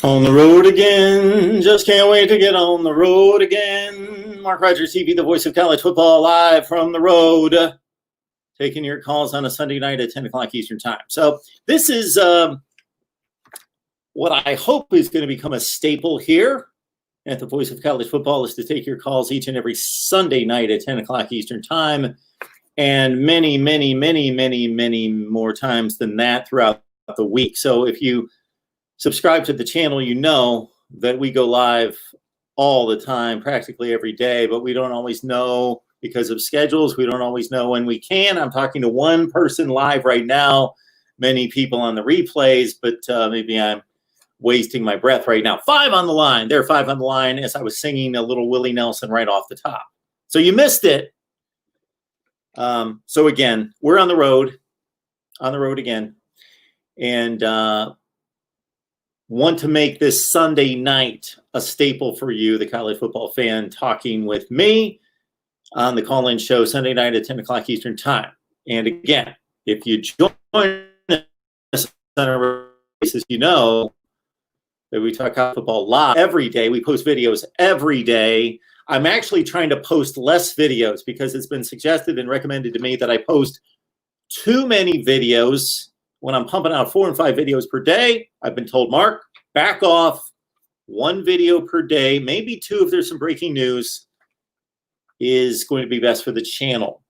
On the road again, just can't wait to get on the road again. Mark Rogers TV, the voice of college football, live from the road, taking your calls on a Sunday night at 10 o'clock Eastern time. So this is what I hope is going to become a staple here at the voice of college football, is to take your calls each and every Sunday night at 10 o'clock Eastern time, and many, many, many, many, many more times than that throughout the week. So if you subscribe to the channel, you know that we go live all the time, practically every day, but we don't always know because of schedules. We don't always know when we can. I'm talking to one person live right now, many people on the replays, but maybe I'm wasting my breath right now. 5 on the line. There are 5 on the line as I was singing a little Willie Nelson right off the top. So you missed it. So again, we're on the road again, and want to make this Sunday night a staple for you, the college football fan, talking with me on the call-in show Sunday night at 10 o'clock Eastern time. And again, if you join us on a basis, you know that we talk college football live every day. We post videos every day. I'm actually trying to post less videos because it's been suggested and recommended to me that I post too many videos when I'm pumping out 4 and 5 videos per day. I've been told, Mark, back off. 1 video per day, maybe 2 if there's some breaking news, is going to be best for the channel.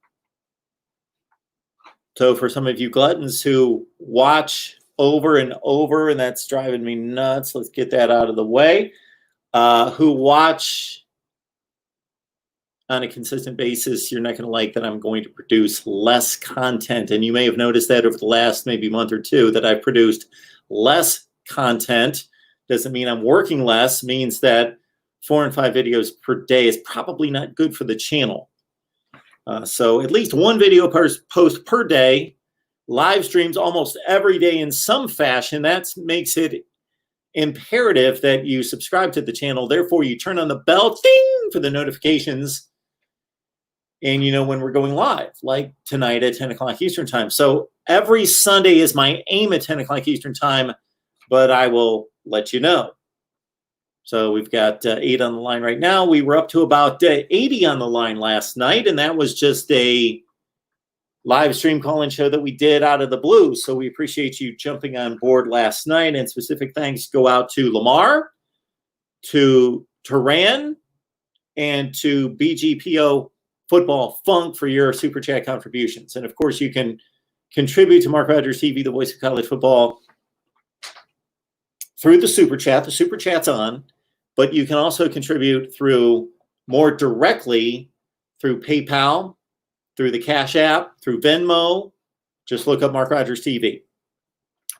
So for some of you gluttons who watch over and over, and that's driving me nuts, let's get that out of the way, who watch on a consistent basis, you're not going to like that I'm going to produce less content. And you may have noticed that over the last maybe month or 2 that I've produced less content. Doesn't mean I'm working less, means that 4 and 5 videos per day is probably not good for the channel. So at least 1 video post per day, live streams almost every day in some fashion. That makes it imperative that you subscribe to the channel. Therefore, you turn on the bell, ding, for the notifications, and you know when we're going live, like tonight at 10 o'clock Eastern time. So every Sunday is my aim at 10 o'clock Eastern time, but I will let you know. So we've got 8 on the line right now. We were up to about 80 on the line last night, and that was just a live stream call-in show that we did out of the blue. So we appreciate you jumping on board last night, and specific thanks go out to Lamar, to Turan, and to BGPO Football Funk for your Super Chat contributions. And of course, you can contribute to Mark Rogers TV, the voice of college football, through the Super Chat. The Super Chat's on, but you can also contribute through more directly through PayPal, through the Cash App, through Venmo. Just look up Mark Rogers TV.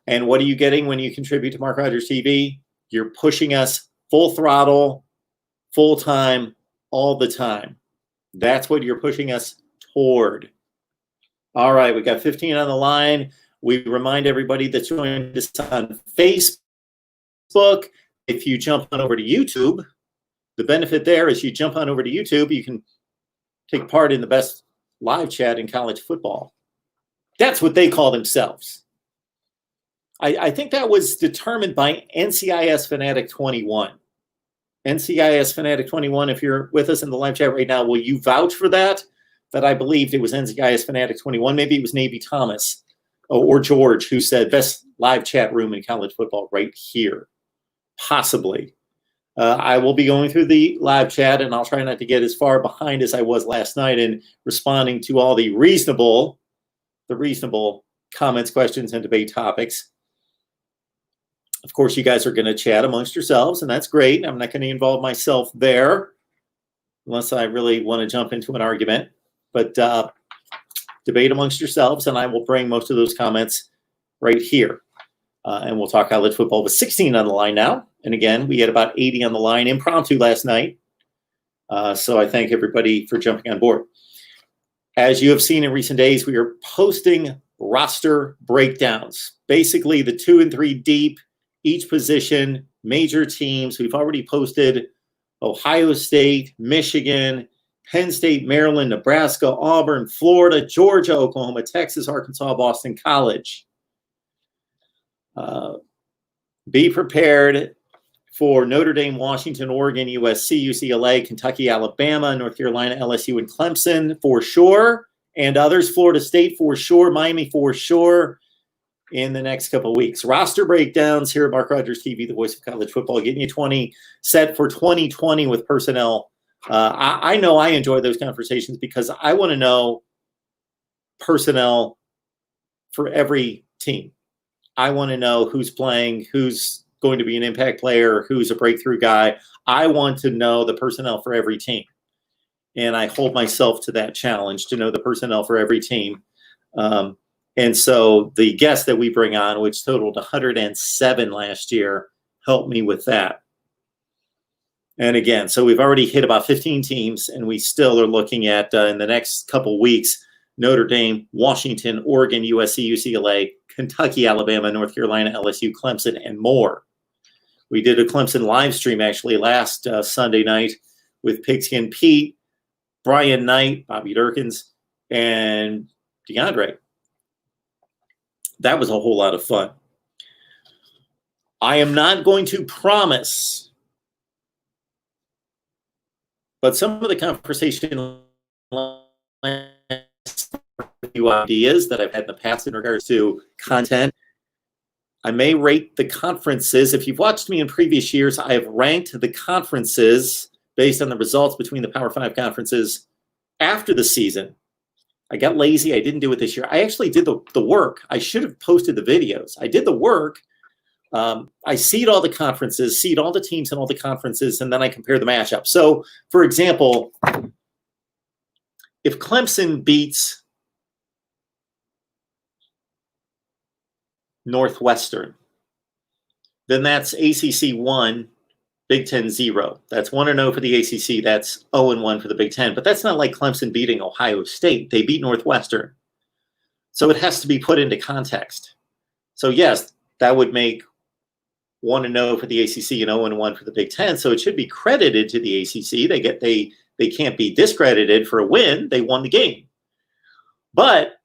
And what are you getting when you contribute to Mark Rogers TV? You're pushing us full throttle, full time, all the time. That's what you're pushing us toward. All right, we got 15 on the line. We remind everybody that's joined us on Facebook. If you jump on over to YouTube, the benefit there is you jump on over to YouTube, you can take part in the best live chat in college football. That's what they call themselves. I think that was determined by NCIS Fanatic 21. NCIS Fanatic 21, if you're with us in the live chat right now, will you vouch for that? That I believed it was NCIS Fanatic 21. Maybe it was Navy Thomas or George who said best live chat room in college football right here. Possibly. I will be going through the live chat, and I'll try not to get as far behind as I was last night in responding to all the reasonable comments, questions, and debate topics. Of course, you guys are going to chat amongst yourselves, and that's great. I'm not going to involve myself there unless I really want to jump into an argument. But debate amongst yourselves, and I will bring most of those comments right here. And we'll talk college football with 16 on the line now. And again, we had about 80 on the line impromptu last night. So I thank everybody for jumping on board. As you have seen in recent days, we are posting roster breakdowns. Basically, the 2 and 3 deep, each position, major teams. We've already posted Ohio State, Michigan, Penn State, Maryland, Nebraska, Auburn, Florida, Georgia, Oklahoma, Texas, Arkansas, Boston College. Be prepared for Notre Dame, Washington, Oregon, USC, UCLA, Kentucky, Alabama, North Carolina, LSU, and Clemson for sure. And others, Florida State for sure, Miami for sure, in the next couple of weeks. Roster breakdowns here at Mark Rogers TV, the voice of college football, getting you 20 set for 2020 with personnel. I know I enjoy those conversations because I want to know personnel for every team. I want to know who's playing, who's going to be an impact player, who's a breakthrough guy. I want to know the personnel for every team. And I hold myself to that challenge to know the personnel for every team. And so the guests that we bring on, which totaled 107 last year, helped me with that. And again, so we've already hit about 15 teams, and we still are looking at, in the next couple weeks, Notre Dame, Washington, Oregon, USC, UCLA, Kentucky, Alabama, North Carolina, LSU, Clemson, and more. We did a Clemson live stream actually last Sunday night with Pigskin Pete, Brian Knight, Bobby Durkins, and DeAndre. That was a whole lot of fun. I am not going to promise, but some of the conversation ideas that I've had in the past in regards to content. I may rate the conferences. If you've watched me in previous years, I have ranked the conferences based on the results between the Power 5 conferences after the season. I got lazy. I didn't do it this year. I actually did the work. I should have posted the videos. I did the work. I seed all the conferences, seed all the teams in all the conferences, and then I compare the matchup. So, for example, if Clemson beats Northwestern, then that's ACC 1, Big Ten 0. That's 1-0 for the ACC. That's 0-1 for the Big Ten. But that's not like Clemson beating Ohio State. They beat Northwestern. So it has to be put into context. So yes, that would make 1-0 for the ACC and 0-1 for the Big Ten. So it should be credited to the ACC. They can't be discredited for a win. They won the game. But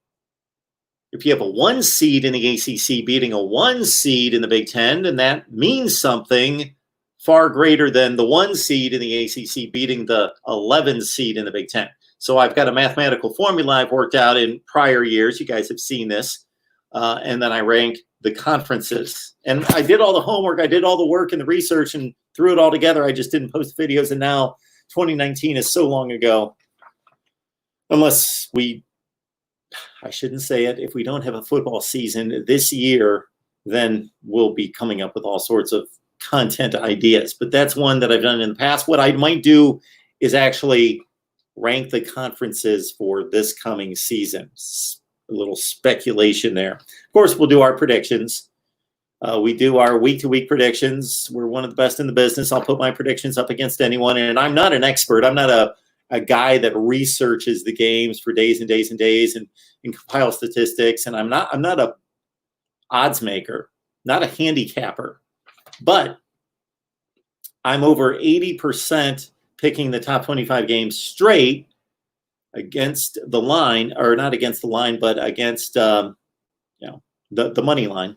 if you have a 1 seed in the ACC beating a 1 seed in the Big Ten, then that means something far greater than the 1 seed in the ACC beating the 11 seed in the Big Ten. So I've got a mathematical formula I've worked out in prior years. You guys have seen this. And then I rank the conferences. And I did all the homework. I did all the work and the research and threw it all together. I just didn't post videos. And now 2019 is so long ago. Unless I shouldn't say it, if we don't have a football season this year, then we'll be coming up with all sorts of content ideas. But that's one that I've done in the past. What I might do is actually rank the conferences for this coming season. A little speculation there. Of course, we'll do our predictions. We do our week-to-week predictions. We're one of the best in the business. I'll put my predictions up against anyone. And I'm not an expert. I'm not a guy that researches the games for days and days and days and compiles statistics. And I'm not a odds maker, not a handicapper. But I'm over 80% picking the top 25 games straight against the line, or not against the line, but against the money line.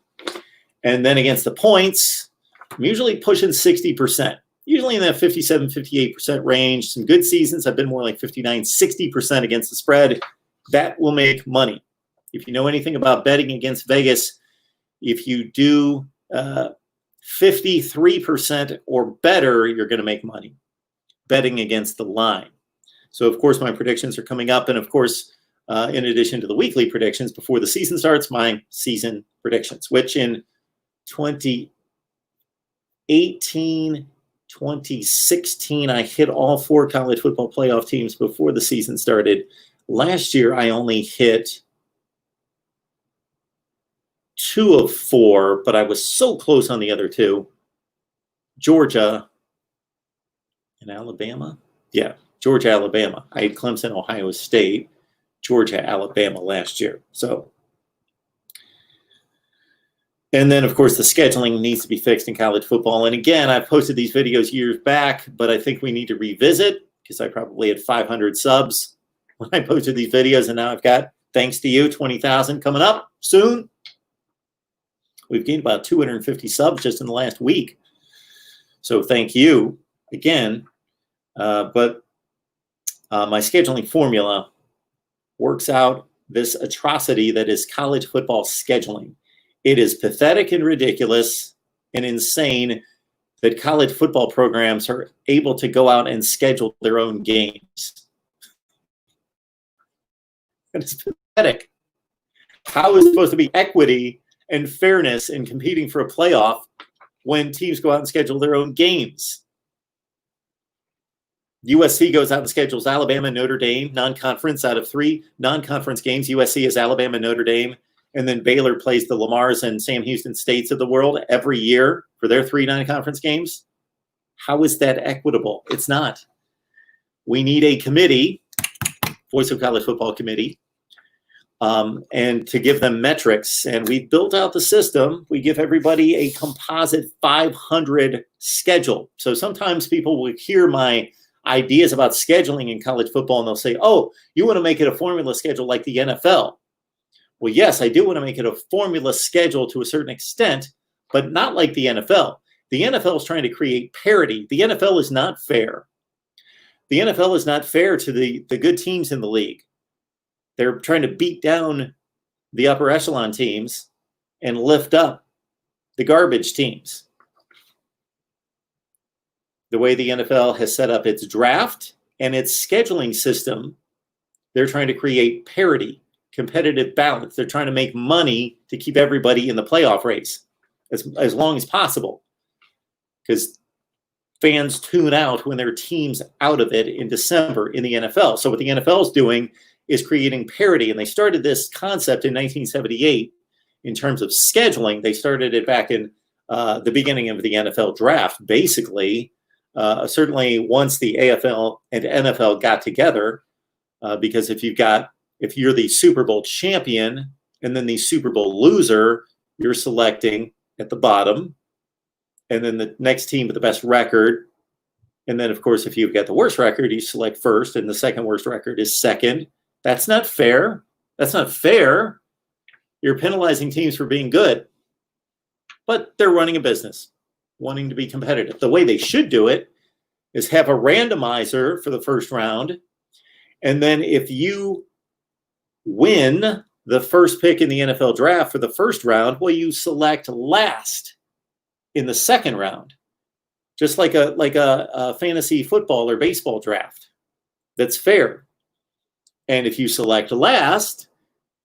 And then against the points, I'm usually pushing 60%. Usually in that 57, 58% range. Some good seasons have been more like 59, 60% against the spread. That will make money. If you know anything about betting against Vegas, if you do 53% or better, you're going to make money betting against the line. So, of course, my predictions are coming up. And, of course, in addition to the weekly predictions before the season starts, my season predictions, which in 2018, 2016, I hit all 4 college football playoff teams before the season started. Last year, I only hit 2 of 4, but I was so close on the other 2. Georgia and Alabama. Yeah, Georgia, Alabama. I had Clemson, Ohio State, Georgia, Alabama last year. So, and then, of course, the scheduling needs to be fixed in college football. And again, I've posted these videos years back, but I think we need to revisit because I probably had 500 subs when I posted these videos. And now I've got, thanks to you, 20,000 coming up soon. We've gained about 250 subs just in the last week. So thank you again. But my scheduling formula works out this atrocity that is college football scheduling. It is pathetic and ridiculous and insane that college football programs are able to go out and schedule their own games. It's pathetic. How is it supposed to be equity and fairness in competing for a playoff when teams go out and schedule their own games? USC goes out and schedules Alabama, Notre Dame, non-conference. Out of 3 non-conference games, USC is Alabama, Notre Dame, and then Baylor plays the Lamars and Sam Houston States of the world every year for their 3 non-conference games. How is that equitable? It's not. We need a committee, Voice of College Football Committee, and to give them metrics. And we built out the system. We give everybody a composite 500 schedule. So sometimes people will hear my ideas about scheduling in college football and they'll say, oh, you want to make it a formula schedule like the NFL. Well, yes, I do want to make it a formula schedule to a certain extent, but not like the NFL. The NFL is trying to create parity. The NFL is not fair. The NFL is not fair to the good teams in the league. They're trying to beat down the upper echelon teams and lift up the garbage teams. The way the NFL has set up its draft and its scheduling system, they're trying to create parity, competitive balance. They're trying to make money to keep everybody in the playoff race as long as possible, because fans tune out when their team's out of it in December in the NFL. So what the NFL is doing is creating parity, and they started this concept in 1978 in terms of scheduling. They started it back in the beginning of the NFL draft, basically. Certainly once the AFL and NFL got together, because if you're the Super Bowl champion and then the Super Bowl loser, you're selecting at the bottom, and then the next team with the best record. And then, of course, if you've got the worst record, you select first, and the second worst record is second. That's not fair. That's not fair. You're penalizing teams for being good, but they're running a business, wanting to be competitive. The way they should do it is have a randomizer for the first round. And then if you win the first pick in the NFL draft for the first round, well, you select last in the second round, just like a fantasy football or baseball draft. That's fair. And if you select last,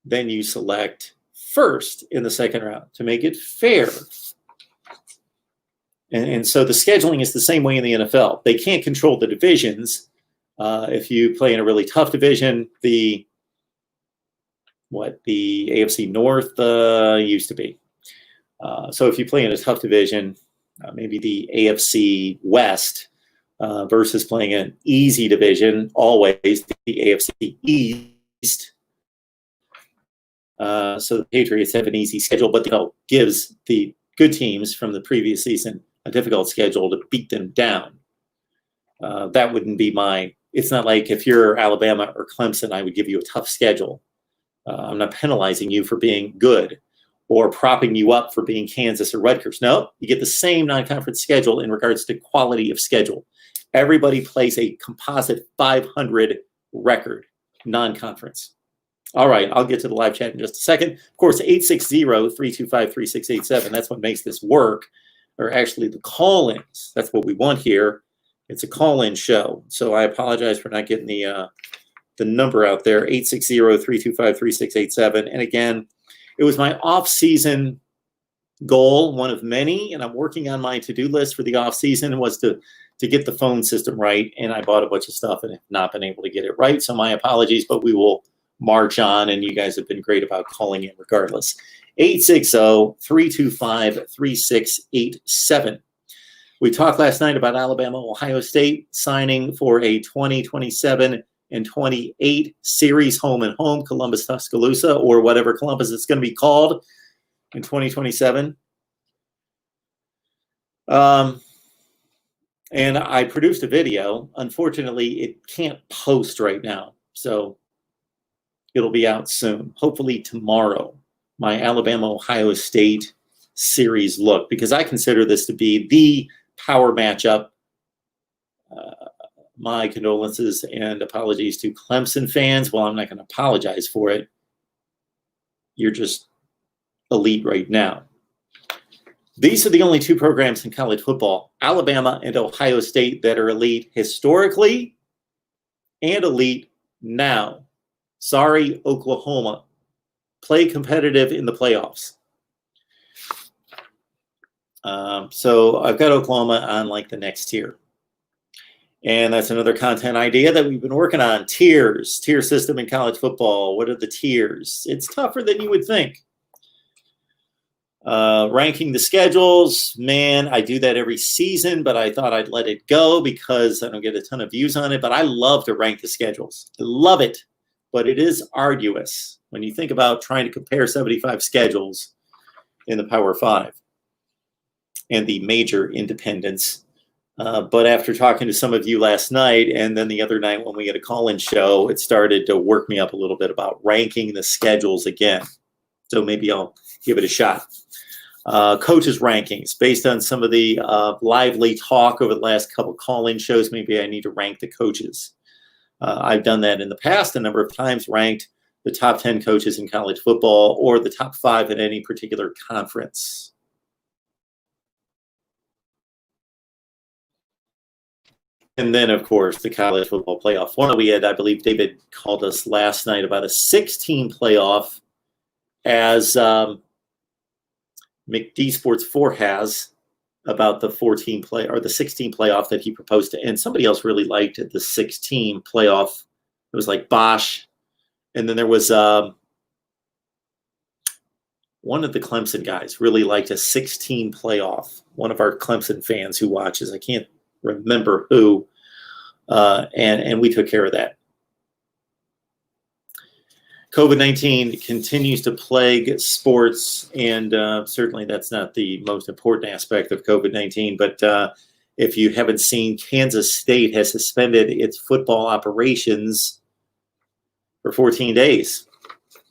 then you select first in the second round to make it fair. And so the scheduling is the same way in the NFL. They can't control the divisions. If you play in a really tough division, the AFC North used to be. So if you play in a tough division, maybe the AFC West versus playing an easy division, always the AFC East. So the Patriots have an easy schedule, but gives the good teams from the previous season a difficult schedule to beat them down. That wouldn't be it's not like if you're Alabama or Clemson, I would give you a tough schedule. I'm not penalizing you for being good or propping you up for being Kansas or Rutgers. No, you get the same non-conference schedule in regards to quality of schedule. Everybody plays a composite 500 record non-conference. All right, I'll get to the live chat in just a second. Of course, 860-325-3687. That's what makes this work, or actually the call-ins. That's what we want here. It's a call-in show. So I apologize for not getting the number out there, 860-325-3687. And again, it was my off-season goal, one of many, and I'm working on my to-do list for the off-season, was to get the phone system right. And I bought a bunch of stuff and have not been able to get it right. So my apologies, but we will march on, and you guys have been great about calling in regardless. 860-325-3687. We talked last night about Alabama, Ohio State signing for a 2027 and 28 series home and home, Columbus, Tuscaloosa, or whatever Columbus is going to be called in 2027. And I produced a video. Unfortunately, it can't post right now, so it'll be out soon, hopefully tomorrow, my Alabama-Ohio State series look, because I consider this to be the power matchup. My condolences and apologies to Clemson fans. Well, I'm not going to apologize for it. You're just elite right now. These are the only two programs in college football, Alabama and Ohio State, that are elite historically and elite now. Sorry, Oklahoma. Play competitive in the playoffs. So I've got Oklahoma on like the next tier. And that's another content idea that we've been working on. Tier system in college football. What are the tiers? It's tougher than you would think. Ranking the schedules, man, I do that every season, but I thought I'd let it go because I don't get a ton of views on it. But I love to rank the schedules. I love it, but it is arduous when you think about trying to compare 75 schedules in the Power 5 and the major independents. But after talking to some of you last night and then the other night when we had a call-in show, it started to work me up a little bit about ranking the schedules again. So maybe I'll give it a shot. Coaches rankings based on some of the lively talk over the last couple call-in shows. Maybe I need to rank the coaches. I've done that in the past a number of times, ranked the top 10 coaches in college football or the top 5 at any particular conference. And then, of course, the college football playoff formula. We had, I believe, David called us last night about a 6-team playoff, as McD Sports 4 has about the 4-team play or the 6-team playoff that he proposed to. And somebody else really liked the 6-team playoff. It was like Bosch, and then there was one of the Clemson guys really liked a 6-team playoff. One of our Clemson fans who watches, I can't remember who, and we took care of that. COVID-19 continues to plague sports, and certainly that's not the most important aspect of COVID-19, but if you haven't seen, Kansas State has suspended its football operations for 14 days.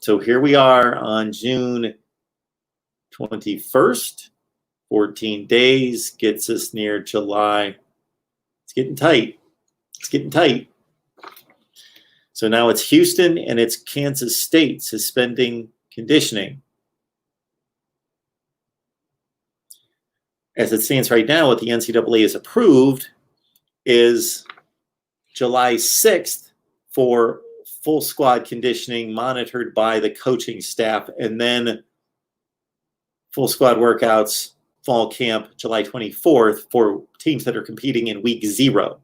So here we are on June 21st. 14 days gets us near July. It's getting tight. It's getting tight. So now it's Houston and it's Kansas State suspending conditioning. As it stands right now, what the NCAA has approved is July 6th for full squad conditioning monitored by the coaching staff, and then full squad workouts, fall camp, July 24th for teams that are competing in week 0.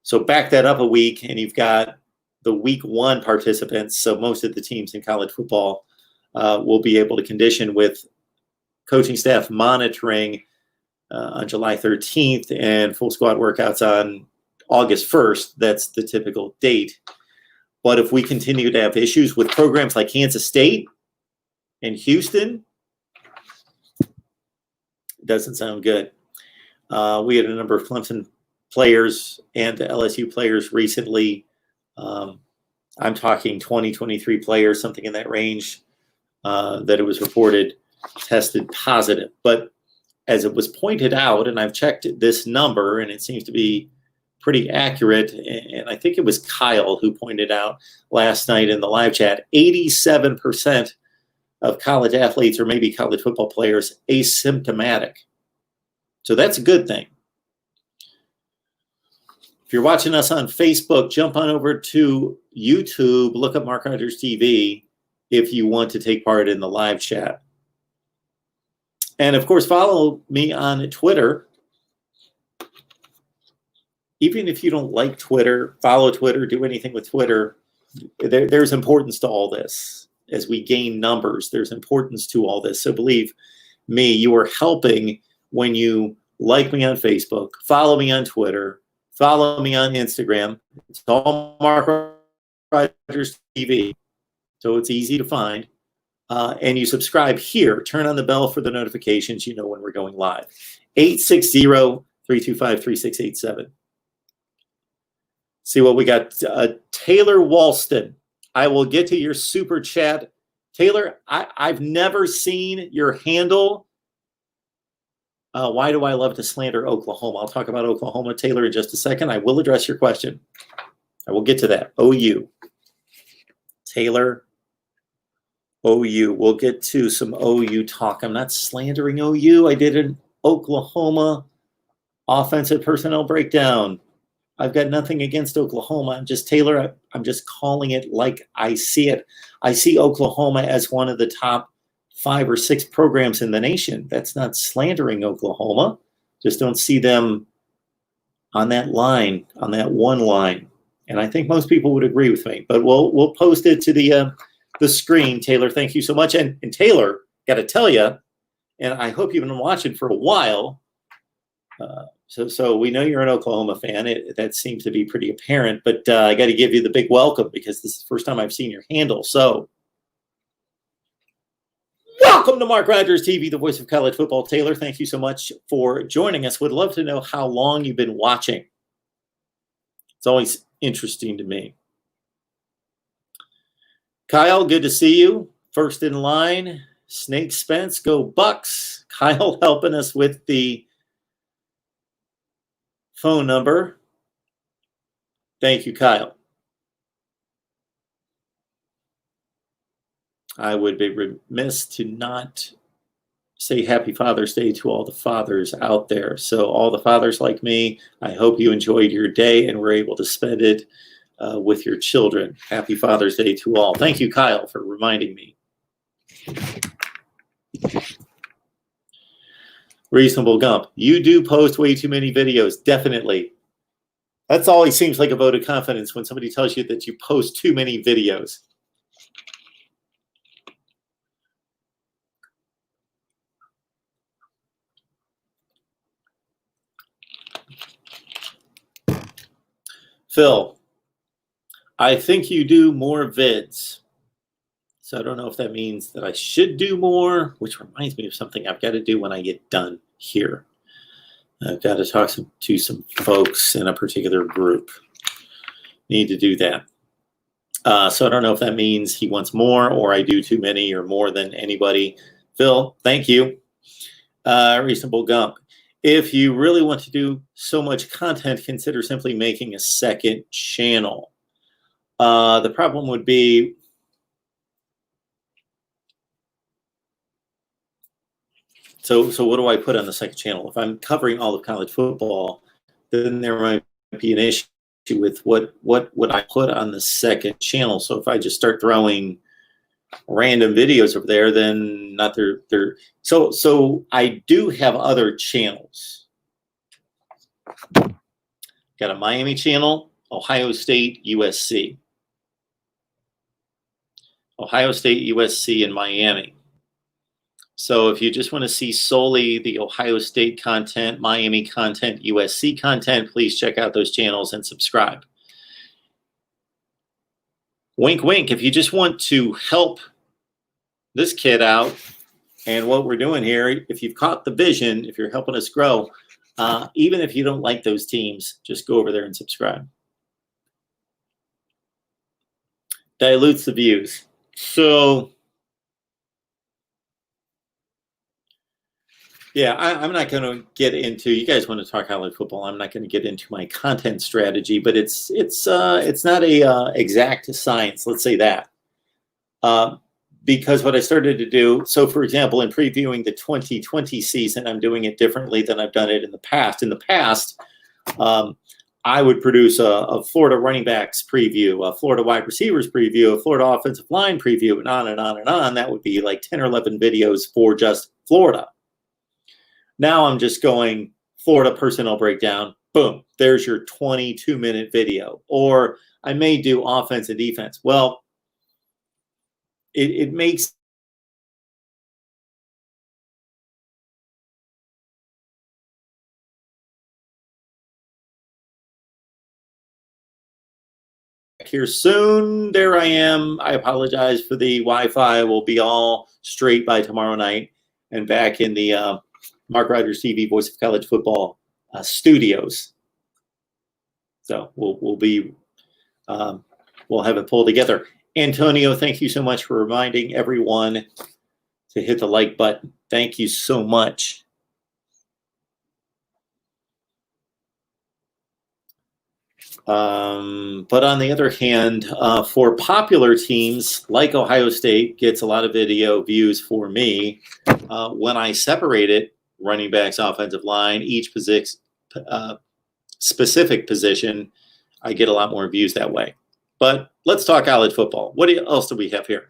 So back that up a week and you've got the week 1 participants. So most of the teams in college football will be able to condition with coaching staff monitoring on July 13th and full squad workouts on August 1st. That's the typical date. But if we continue to have issues with programs like Kansas State and Houston, it doesn't sound good. We had a number of Clemson players and LSU players recently. I'm talking 20, 23 players, something in that range, that it was reported tested positive. But as it was pointed out, and I've checked this number, and it seems to be pretty accurate, and I think it was Kyle who pointed out last night in the live chat, 87% of college athletes or maybe college football players asymptomatic. So that's a good thing. If you're watching us on Facebook, jump on over to YouTube, look up MarkRogersTV if you want to take part in the live chat. And of course, follow me on Twitter. Even if you don't like Twitter, follow Twitter, do anything with Twitter, there's importance to all this. As we gain numbers, there's importance to all this. So believe me, you are helping when you like me on Facebook, follow me on Twitter, follow me on Instagram. It's all Mark Rogers TV, so it's easy to find. And you subscribe here. Turn on the bell for the notifications. You know when we're going live. 860-325-3687. See what we got. Taylor Walston. I will get to your super chat. Taylor, I've never seen your handle Why do I love to slander Oklahoma? I'll talk about Oklahoma, Taylor, in just a second. I will address your question. I will get to that. OU. Taylor, OU. We'll get to some OU talk. I'm not slandering OU. I did an Oklahoma offensive personnel breakdown. I've got nothing against Oklahoma. I'm just, Taylor, I'm just calling it like I see it. I see Oklahoma as one of the top 5 or 6 programs in the nation. That's not slandering Oklahoma. Just don't see them on that line, on that one line. And I think most people would agree with me. But we'll post it to the screen. Taylor, thank you so much. And Taylor, got to tell you, and I hope you've been watching for a while. So we know you're an Oklahoma fan. That seems to be pretty apparent. But I got to give you the big welcome because this is the first time I've seen your handle. So welcome to Mark Rogers TV, the voice of college football. Taylor, thank you so much for joining us. Would love to know how long you've been watching. It's always interesting to me. Kyle, good to see you. First in line, Snake Spence, go Bucks. Kyle helping us with the phone number. Thank you, Kyle. I would be remiss to not say Happy Father's Day to all the fathers out there. So all the fathers like me, I hope you enjoyed your day and were able to spend it with your children. Happy Father's Day to all. Thank you, Kyle, for reminding me. Reasonable Gump. You do post way too many videos. Definitely. That's always seems like a vote of confidence when somebody tells you that you post too many videos. Phil, I think you do more vids. So I don't know if that means that I should do more, which reminds me of something I've got to do when I get done here. I've got to talk to some folks in a particular group. Need to do that. So I don't know if that means he wants more or I do too many or more than anybody. Phil, thank you. Reasonable Gump. If you really want to do so much content, consider simply making a second channel. The problem would be, so what do I put on the second channel? If I'm covering all of college football, then there might be an issue with what would I put on the second channel. So if I just start throwing random videos over there, then not there. So I do have other channels. Got a Miami channel, Ohio State, USC. Ohio State, USC, and Miami. So if you just want to see solely the Ohio State content, Miami content, USC content, please check out those channels and subscribe. Wink, wink. If you just want to help this kid out and what we're doing here, if you've caught the vision, if you're helping us grow, even if you don't like those teams, just go over there and subscribe. Dilutes the views. So, yeah, I'm not going to get into. You guys want to talk college football? I'm not going to get into my content strategy, but it's not a exact science. Let's say that, because what I started to do. So, for example, in previewing the 2020 season, I'm doing it differently than I've done it in the past. In the past, I would produce a Florida running backs preview, a Florida wide receivers preview, a Florida offensive line preview, and on and on and on. That would be like 10 or 11 videos for just Florida. Now I'm just going Florida personnel breakdown. Boom, there's your 22-minute video. Or I may do offense and defense. Well, it makes here soon. There I am. I apologize for the Wi-Fi. We'll be all straight by tomorrow night and back in the Mark Rogers TV, Voice of College Football studios. So we'll have it pulled together. Antonio, thank you so much for reminding everyone to hit the like button. Thank you so much. But on the other hand, for popular teams like Ohio State, gets a lot of video views for me. When I separate it, running backs, offensive line, each specific position, I get a lot more views that way. But let's talk college football. What else do we have here?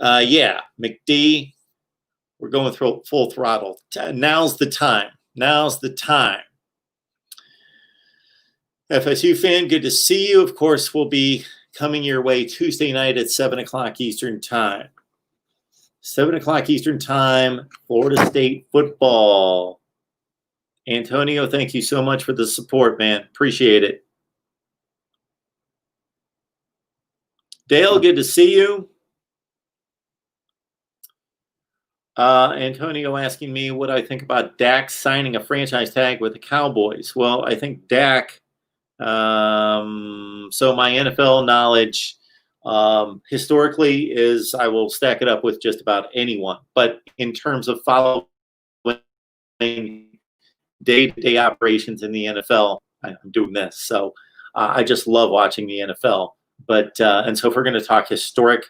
Yeah, McD, we're going through full throttle. Now's the time. Now's the time. FSU fan, good to see you. Of course, we'll be coming your way Tuesday night at 7 o'clock Eastern Time. 7 o'clock Eastern Time, Florida State football. Antonio, thank you so much for the support, man. Appreciate it. Dale, good to see you. Antonio asking me what I think about Dak signing a franchise tag with the Cowboys. Well, I think Dak, so my NFL knowledge historically is I will stack it up with just about anyone. But in terms of following day-to-day operations in the NFL, I'm doing this. So I just love watching the NFL. But and so if we're going to talk historic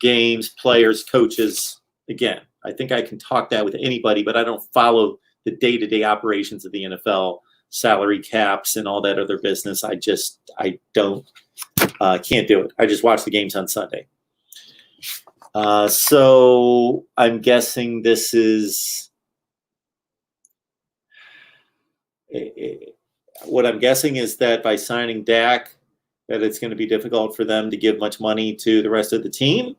games, players, coaches, again, I think I can talk that with anybody, but I don't follow the day-to-day operations of the NFL, salary caps and all that other business. I don't, can't do it. I just watch the games on Sunday. So I'm guessing this is, what I'm guessing is that by signing Dak, that it's going to be difficult for them to give much money to the rest of the team.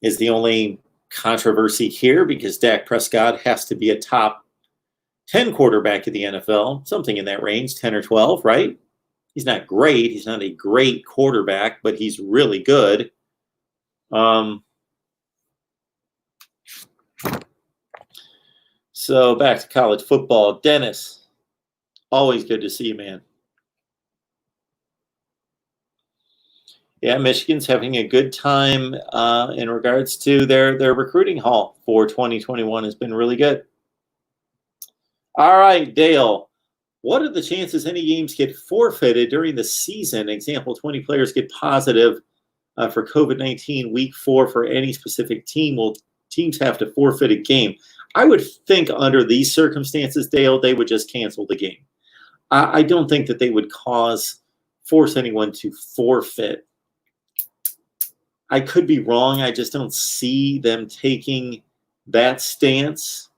Is the only controversy here, because Dak Prescott has to be a top 10 quarterback of the NFL, something in that range, 10 or 12, right? He's not great. He's not a great quarterback, but he's really good. So back to college football. Dennis, always good to see you, man. Yeah, Michigan's having a good time in regards to their recruiting haul for 2021 has been really good. All right, Dale, what are the chances any games get forfeited during the season? Example, 20 players get positive for COVID-19 week 4 for any specific team. Will teams have to forfeit a game? I would think under these circumstances, Dale, they would just cancel the game. I don't think that they would force anyone to forfeit. I could be wrong. I just don't see them taking that stance.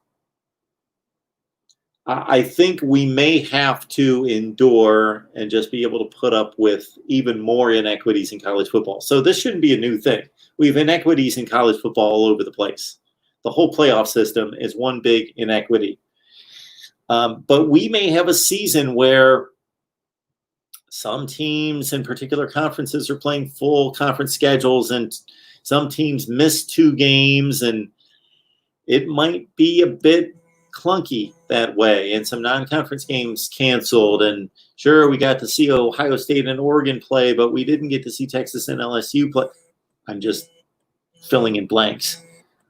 I think we may have to endure and just be able to put up with even more inequities in college football. So this shouldn't be a new thing. We have inequities in college football all over the place. The whole playoff system is one big inequity. But we may have a season where some teams in particular conferences are playing full conference schedules and some teams miss 2 games, and it might be a bit clunky that way, and some non-conference games canceled. And sure, we got to see Ohio State and Oregon play, but we didn't get to see Texas and LSU play. I'm just filling in blanks.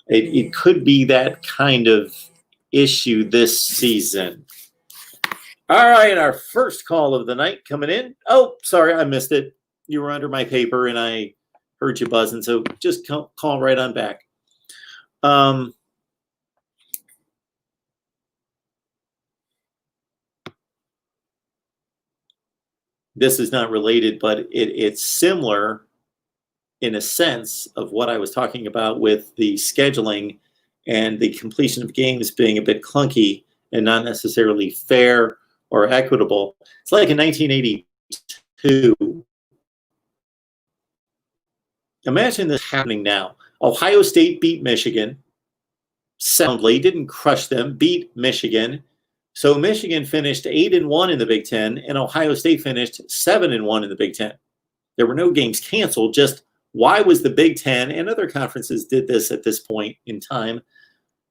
It could be that kind of issue this season. All right, our first call of the night coming in. Oh, sorry, I missed it. You were under my paper, and I heard you buzzing, so just call right on back. This is not related, but it's similar in a sense of what I was talking about with the scheduling and the completion of games being a bit clunky and not necessarily fair or equitable. It's like in 1982. Imagine this happening now. Ohio State beat Michigan soundly, didn't crush them, beat Michigan. So Michigan finished 8-1 in the Big Ten, and Ohio State finished 7-1 in the Big Ten. There were no games canceled. Just why was the Big Ten, and other conferences did this at this point in time,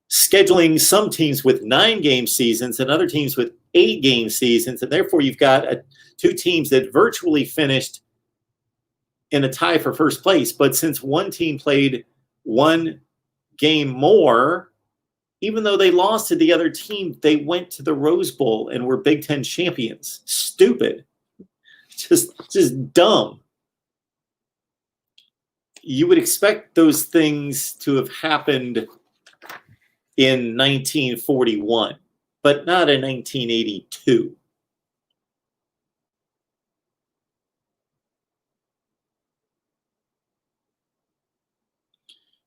scheduling some teams with 9-game seasons and other teams with 8-game seasons, and therefore you've got 2 teams that virtually finished in a tie for first place. But since one team played 1 game more, Even though they lost to the other team, they went to the Rose Bowl and were Big Ten champions. Stupid. Just dumb. You would expect those things to have happened in 1941, but not in 1982.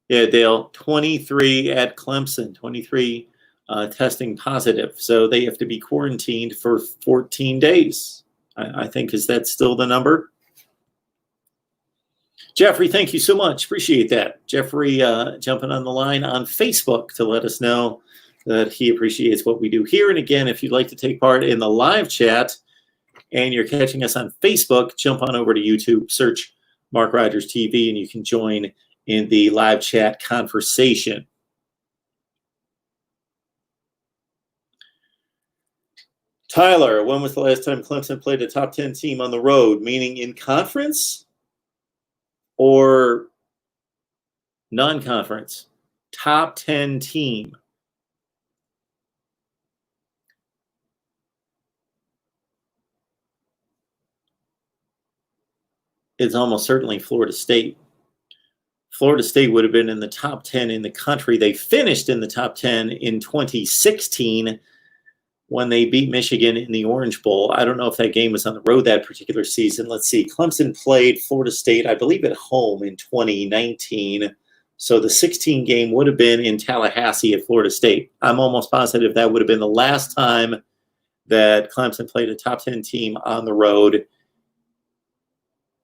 Yeah, Dale, 23 at Clemson, 23 testing positive. So they have to be quarantined for 14 days. I think, is that still the number? Jeffrey, thank you so much. Appreciate that. Jeffrey jumping on the line on Facebook to let us know that he appreciates what we do here. And again, if you'd like to take part in the live chat and you're catching us on Facebook, jump on over to YouTube, search Mark Rogers TV, and you can join in the live chat conversation. Tyler, when was the last time Clemson played a top 10 team on the road, meaning in conference or non-conference? Top 10 team. It's almost certainly Florida State. Florida State would have been in the top 10 in the country. They finished in the top 10 in 2016 when they beat Michigan in the Orange Bowl. I don't know if that game was on the road that particular season. Let's see. Clemson played Florida State, I believe, at home in 2019. So the 16 game would have been in Tallahassee at Florida State. I'm almost positive that would have been the last time that Clemson played a top 10 team on the road,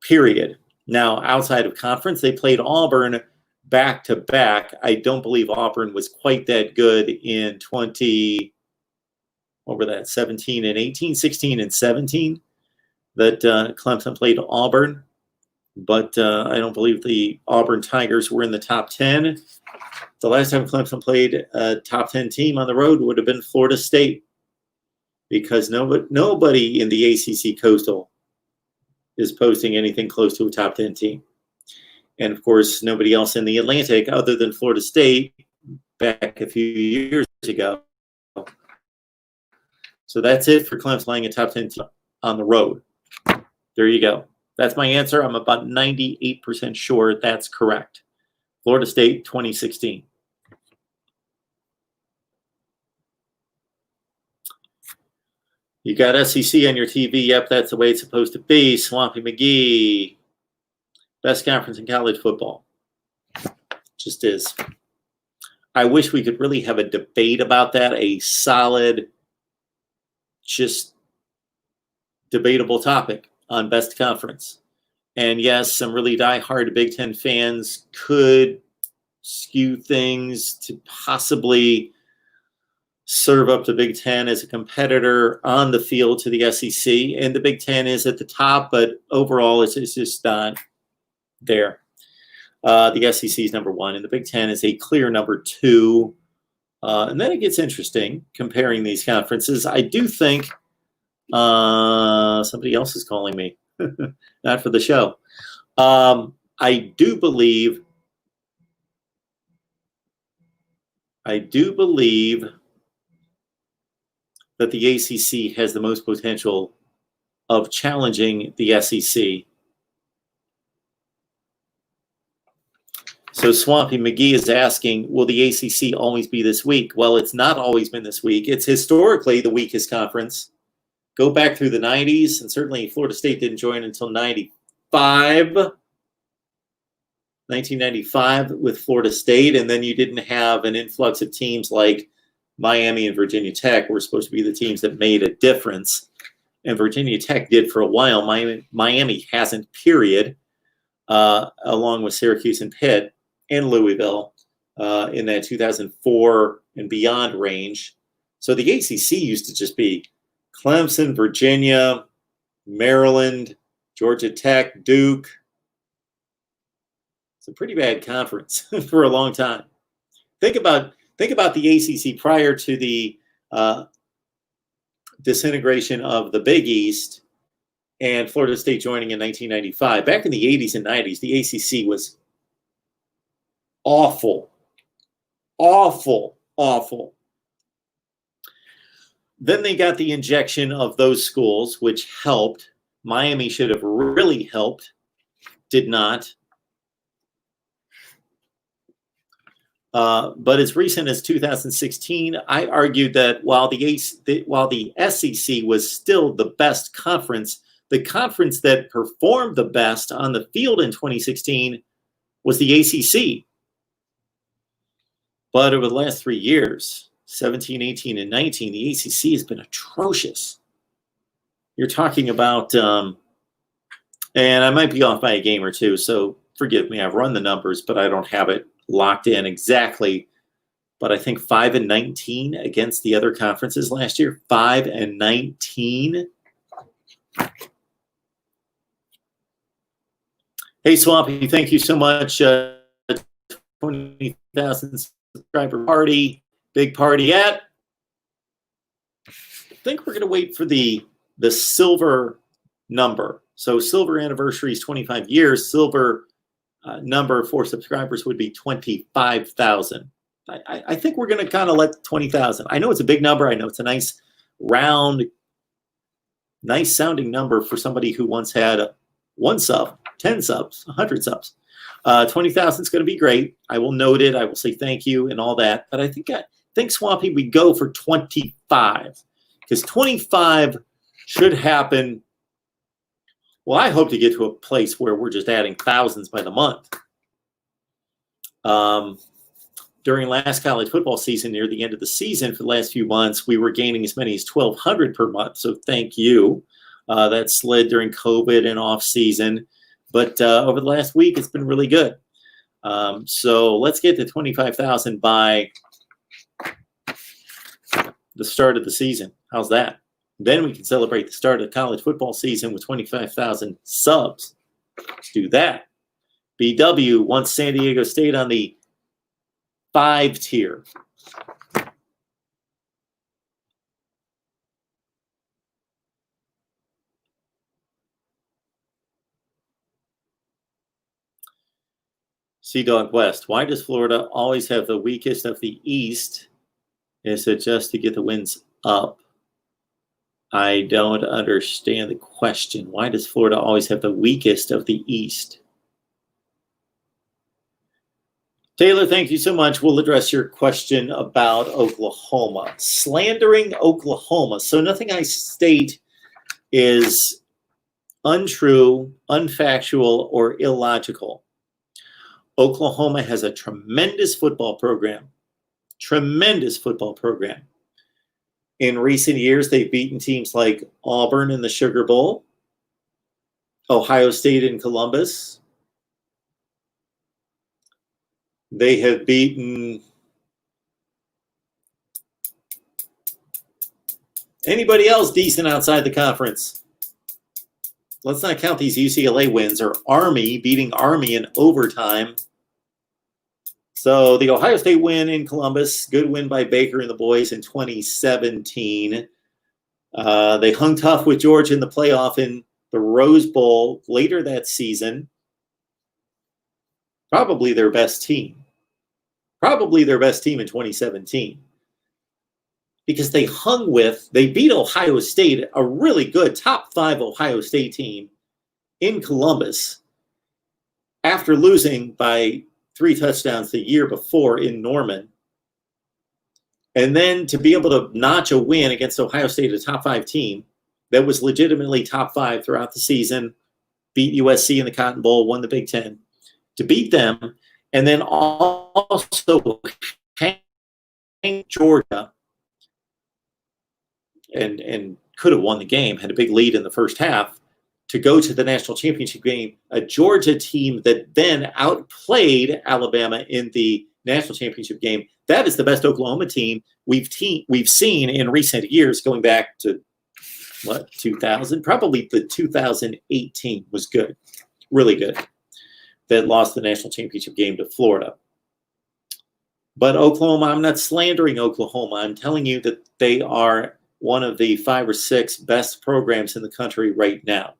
period. Now, outside of conference, they played Auburn back-to-back. I don't believe Auburn was quite that good in 17 and 18, 16 and 17 that Clemson played Auburn. But I don't believe the Auburn Tigers were in the top 10. The last time Clemson played a top 10 team on the road would have been Florida State, because nobody in the ACC Coastal is posting anything close to a top 10 team. And, of course, nobody else in the Atlantic other than Florida State back a few years ago. So that's it for Clemson playing a top 10 team on the road. There you go. That's my answer. I'm about 98% sure that's correct. Florida State 2016. You got SEC on your TV. Yep, that's the way it's supposed to be. Swampy McGee. Best conference in college football. Just is. I wish we could really have a debate about that. A solid, just debatable topic on best conference. And yes, some really diehard Big Ten fans could skew things to possibly serve up the Big Ten as a competitor on the field to the SEC. And the Big Ten is at the top, but overall it's just not there. The SEC is number one, and the Big Ten is a clear number two. And then it gets interesting comparing these conferences. I do think somebody else is calling me, not for the show. I do believe that the ACC has the most potential of challenging the SEC. So Swampy McGee is asking, will the ACC always be this weak? Well, it's not always been this weak. It's historically the weakest conference. Go back through the 90s, and certainly Florida State didn't join until 1995 with Florida State, and then you didn't have an influx of teams like Miami and Virginia Tech were supposed to be the teams that made a difference. And Virginia Tech did for a while. Miami hasn't, period, along with Syracuse and Pitt and Louisville in that 2004 and beyond range. So the ACC used to just be Clemson, Virginia, Maryland, Georgia Tech, Duke. It's a pretty bad conference for a long time. Think about the ACC prior to the disintegration of the Big East and Florida State joining in 1995. Back in the 80s and 90s, the ACC was awful. Awful. awful. Then they got the injection of those schools, which helped. Miami should have really helped, did not. But as recent as 2016, I argued that while the SEC was still the best conference, the conference that performed the best on the field in 2016 was the ACC. But over the last 3 years, 17, 18, and 19, the ACC has been atrocious. You're talking about, and I might be off by a game or two, so forgive me. I've run the numbers, but I don't have it locked in exactly. But I think 5-19 against the other conferences last year. 5-19. Hey, Swampy, thank you so much. 20,000 subscriber party, big party at. I think we're going to wait for the silver number. So silver anniversary is 25 years. Silver number for subscribers would be 25,000. I think we're going to kind of let 20,000. I know it's a big number. I know it's a nice round, nice sounding number for somebody who once had 1 sub, 10 subs, 100 subs. 20,000 is going to be great. I will note it. I will say thank you and all that. But I think Swampy, we go for 25 because 25 should happen. Well, I hope to get to a place where we're just adding thousands by the month. During last college football season, near the end of the season, for the last few months, we were gaining as many as 1,200 per month. So thank you. That slid during COVID and off season. But over the last week, it's been really good. So let's get to 25,000 by the start of the season. How's that? Then we can celebrate the start of the college football season with 25,000 subs. Let's do that. BW wants San Diego State on the 5 tier. Sea Dog West. Why does Florida always have the weakest of the East? Is it just to get the wins up? I don't understand the question. Why does Florida always have the weakest of the East? Taylor, thank you so much. We'll address your question about Oklahoma. Slandering Oklahoma. So nothing I state is untrue, unfactual, or illogical. Oklahoma has a tremendous football program. Tremendous football program. In recent years, they've beaten teams like Auburn in the Sugar Bowl, Ohio State in Columbus. They have beaten anybody else decent outside the conference. Let's not count these UCLA wins or Army beating Army in overtime. So the Ohio State win in Columbus, good win by Baker and the boys in 2017. They hung tough with Georgia in the playoff in the Rose Bowl later that season. Probably their best team. Probably their best team in 2017. Because they beat Ohio State, a really good top 5 Ohio State team in Columbus after losing by 3 touchdowns the year before in Norman. And then to be able to notch a win against Ohio State, a top 5 team that was legitimately top 5 throughout the season, beat USC in the Cotton Bowl, won the Big Ten. To beat them, and then also hang Georgia and could have won the game, had a big lead in the first half, to go to the national championship game, a Georgia team that then outplayed Alabama in the national championship game. That is the best Oklahoma team we've seen in recent years, going back to, 2000? Probably the 2018 was good, really good, that lost the national championship game to Florida. But Oklahoma, I'm not slandering Oklahoma. I'm telling you that they are one of the 5 or 6 best programs in the country right now.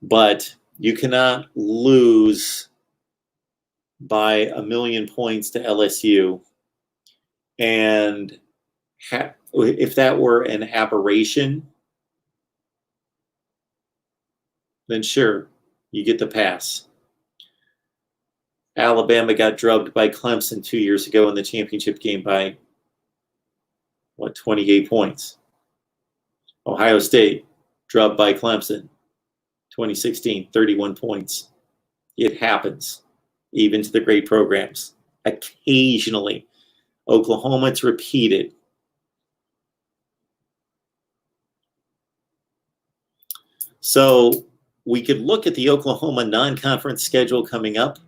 But you cannot lose by 1,000,000 points to LSU. And if that were an aberration, then sure, you get the pass. Alabama got drubbed by Clemson 2 years ago in the championship game by, 28 points. Ohio State drubbed by Clemson 2016, 31 points. It happens, even to the great programs. Occasionally. Oklahoma, it's repeated. So we could look at the Oklahoma non-conference schedule coming up.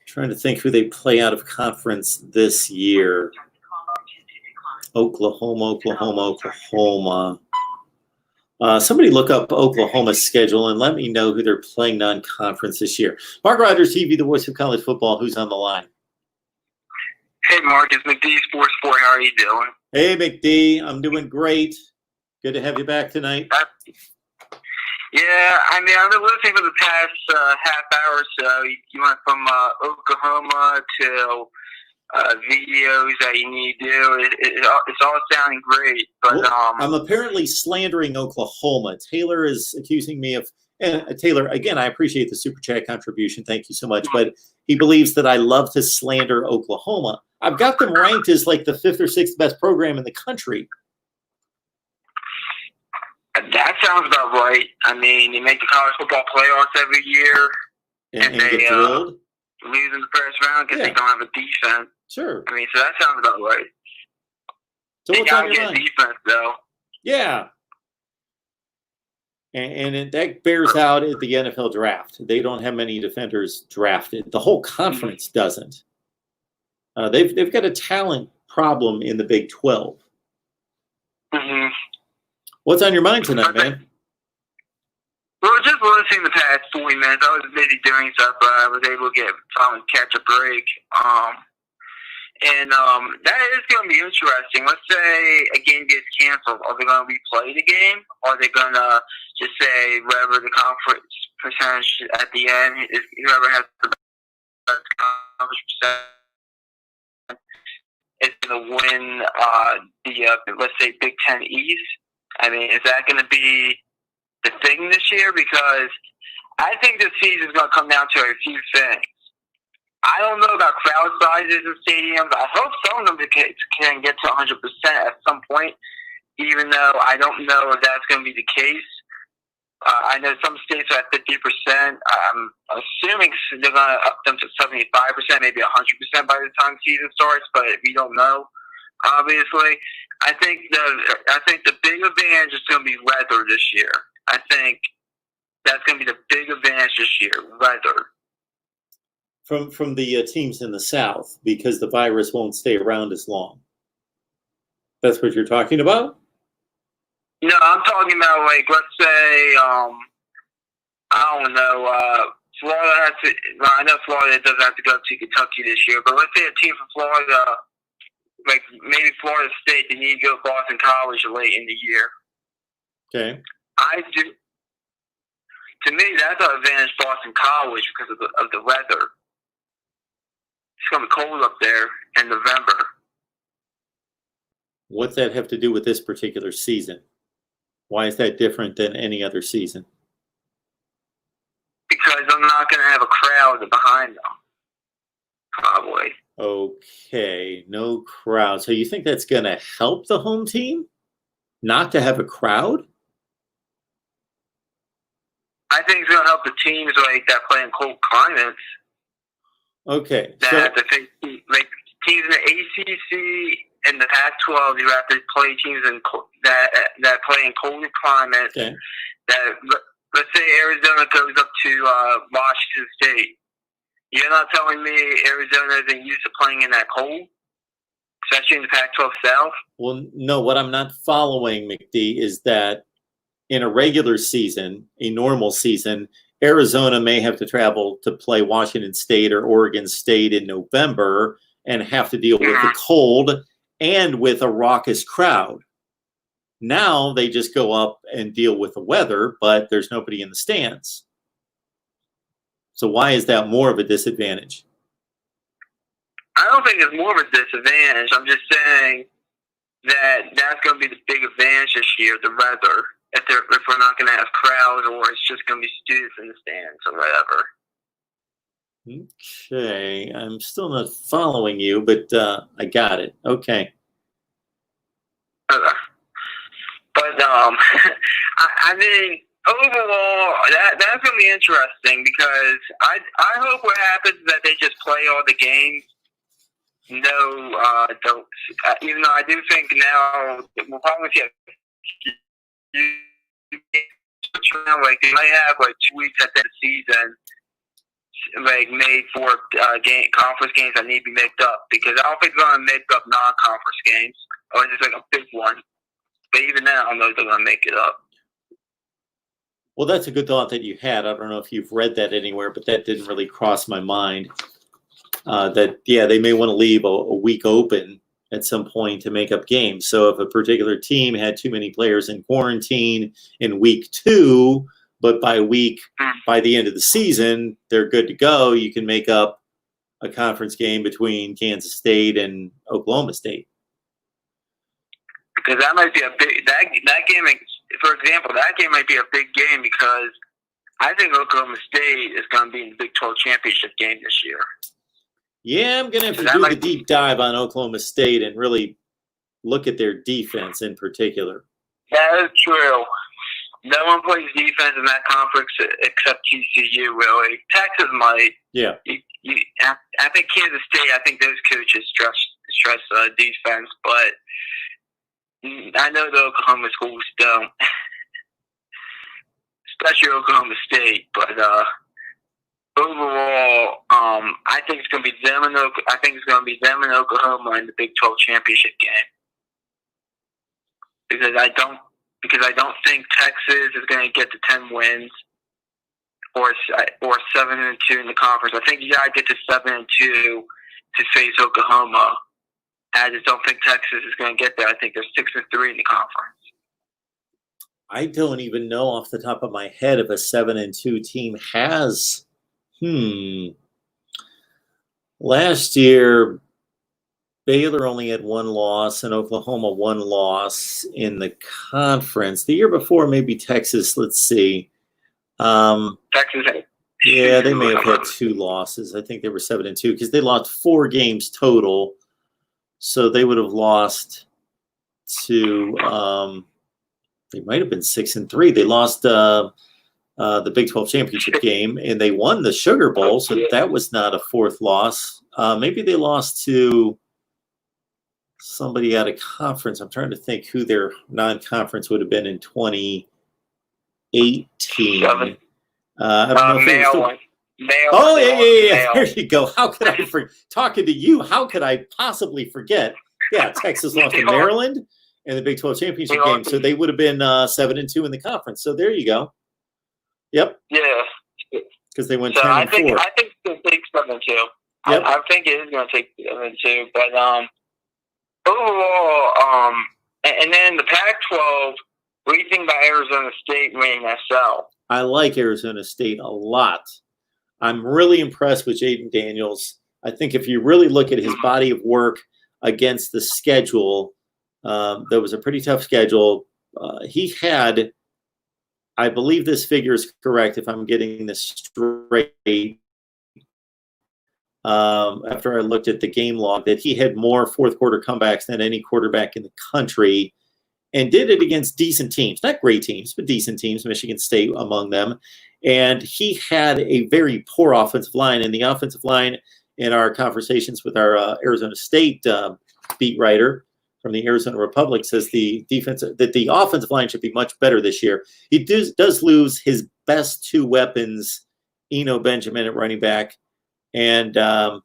Trying to think who they play out of conference this year. Oklahoma. Somebody look up Oklahoma's schedule and let me know who they're playing non-conference this year. MarkRogersTV, the voice of college football. Who's on the line? Hey, Mark. It's McD Sports 4. How are you doing? Hey, McD. I'm doing great. Good to have you back tonight. Yeah, I mean, I've been listening for the past half hour or so. You went from Oklahoma to videos that you need to do. It's all sounding great, but well, I'm apparently slandering Oklahoma. Taylor is accusing me of. And Taylor, again, I appreciate the super chat contribution. Thank you so much. But he believes that I love to slander Oklahoma. I've got them ranked as like the 5th or 6th best program in the country. That sounds about right. I mean, they make the college football playoffs every year, and they lose in the first round because they don't have a defense. Sure. I mean, so that sounds about right. So they what's gotta on your get mind? Defense, though. Yeah. And that bears out at the NFL draft. They don't have many defenders drafted. The whole conference doesn't. They've got a talent problem in the Big 12. Mm-hmm. What's on your mind tonight, man? Well, just listening the past 40 minutes. I was busy doing stuff, but I was able to finally catch a break. And that is going to be interesting. Let's say a game gets canceled. Are they going to replay the game? Or are they going to just say whatever the conference percentage at the end, whoever has the best conference percentage is going to win let's say, Big Ten East? I mean, is that going to be the thing this year? Because I think this season is going to come down to a few things. I don't know about crowd sizes in stadiums. I hope some of them can get to 100% at some point, even though I don't know if that's going to be the case. I know some states are at 50%. I'm assuming they're going to up them to 75%, maybe 100% by the time the season starts, but we don't know, obviously. I think the big advantage is going to be weather this year. I think that's going to be the big advantage this year, weather. From the teams in the South, because the virus won't stay around as long. That's what you're talking about? No, I'm talking about, like, let's say, I don't know, Florida has to, well, I know Florida doesn't have to go to Kentucky this year, but let's say a team from Florida, like maybe Florida State, they need to go to Boston College late in the year. Okay. To me, that's an advantage Boston College because of the weather. It's going to be cold up there in November. What's that have to do with this particular season? Why is that different than any other season? Because I'm not going to have a crowd behind them, probably. Okay, no crowd. So you think that's going to help the home team not to have a crowd? I think it's going to help the teams like that play in cold climates. Okay. That like teams in the ACC and the Pac-12, you have to play teams that play in colder climates. Okay. That, let's say Arizona goes up to Washington State. You're not telling me Arizona isn't used to playing in that cold, especially in the Pac-12 South? Well, no. What I'm not following, McD, is that in a regular season, a normal season, Arizona may have to travel to play Washington State or Oregon State in November and have to deal with the cold and with a raucous crowd. Now they just go up and deal with the weather, but there's nobody in the stands. So why is that more of a disadvantage? I don't think it's more of a disadvantage. I'm just saying that that's going to be the big advantage this year, the weather. If we're not going to have crowds, or it's just going to be students in the stands or whatever. Okay, I'm still not following you, but I got it. Okay. But I mean, overall, that's going to be interesting because I hope what happens is that they just play all the games. No, even though I do think now we'll probably see like they might have like 2 weeks at the season, like made for conference games that need to be made up, because I don't think they're going to make up non-conference games, or just like a big one. But even then, I don't know if they're going to make it up. Well, that's a good thought that you had. I don't know if you've read that anywhere, but that didn't really cross my mind. They may want to leave a week open at some point to make up games. So if a particular team had too many players in quarantine in week 2, but by the end of the season, they're good to go, you can make up a conference game between Kansas State and Oklahoma State. Because that might be a big that game. For example, that game might be a big game because I think Oklahoma State is going to be in the Big 12 championship game this year. Yeah, I'm going to have to do the deep dive on Oklahoma State and really look at their defense in particular. That is true. No one plays defense in that conference except TCU, really. Texas might. Yeah. I think Kansas State, I think those coaches stress defense, but I know the Oklahoma schools don't. Especially Oklahoma State, but overall, I think it's going to be them and Oklahoma in the Big 12 championship game. Because I don't think Texas is going to get to 10 wins or 7-2 in the conference. I think you got to get to 7-2 to face Oklahoma. I just don't think Texas is going to get there. I think they're 6-3 in the conference. I don't even know off the top of my head if a 7-2 team has. Last year, Baylor only had 1 loss and Oklahoma 1 loss in the conference. The year before, maybe Texas. Let's see. Texas. Yeah, they may have had 2 losses. I think they were 7-2 because they lost 4 games total. So they would have lost to. They might have been 6-3. They lost the Big 12 championship game, and they won the Sugar Bowl. So that was not a 4th loss. Maybe they lost to somebody out of conference. I'm trying to think who their non-conference would have been in 2018. I don't know if yeah. There you go. How could I forget? Talking to you, how could I possibly forget? Yeah, Texas lost to Maryland in the Big 12 championship game, so they would have been 7-2 in the conference. So there you go. Yep. Yeah. Because they went 10-4. I think it's going to take 7-2. Yep. I think it is going to take 7-2. But overall, and then the Pac-12, what do you think about Arizona State winning SL? I like Arizona State a lot. I'm really impressed with Jaden Daniels. I think if you really look at his body of work against the schedule, that was a pretty tough schedule. He had, I believe this figure is correct if I'm getting this straight, after I looked at the game log, that he had more fourth quarter comebacks than any quarterback in the country, and did it against decent teams. Not great teams, but decent teams, Michigan State among them. And he had a very poor offensive line, and the offensive line in our conversations with our Arizona State beat writer from the Arizona Republic says the offensive line should be much better this year. He does lose his best 2 weapons, Eno Benjamin at running back, and I'm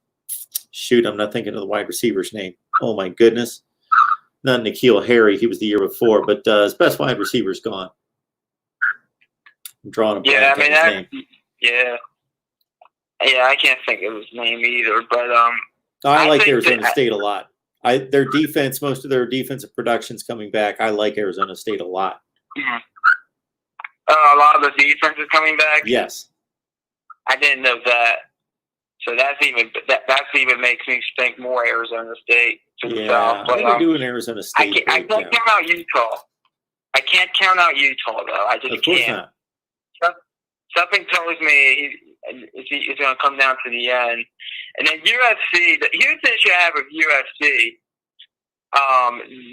not thinking of the wide receiver's name. Oh my goodness. Not N'Keal Harry, he was the year before, but his best wide receiver's gone. I'm drawing a blank on his name. Yeah, I can't think of his name either, but I like Arizona State a lot. Their defense, most of their defensive production's coming back. I like Arizona State a lot. A lot of the defense is coming back? Yes. I didn't know that. So that's even makes me think more Arizona State to the south. But, I would do an Arizona State I can't count out Utah. I can't count out Utah though. I just can't. Not. Something tells me he's going to come down to the end. And then USC. Here's the issue I have with USC.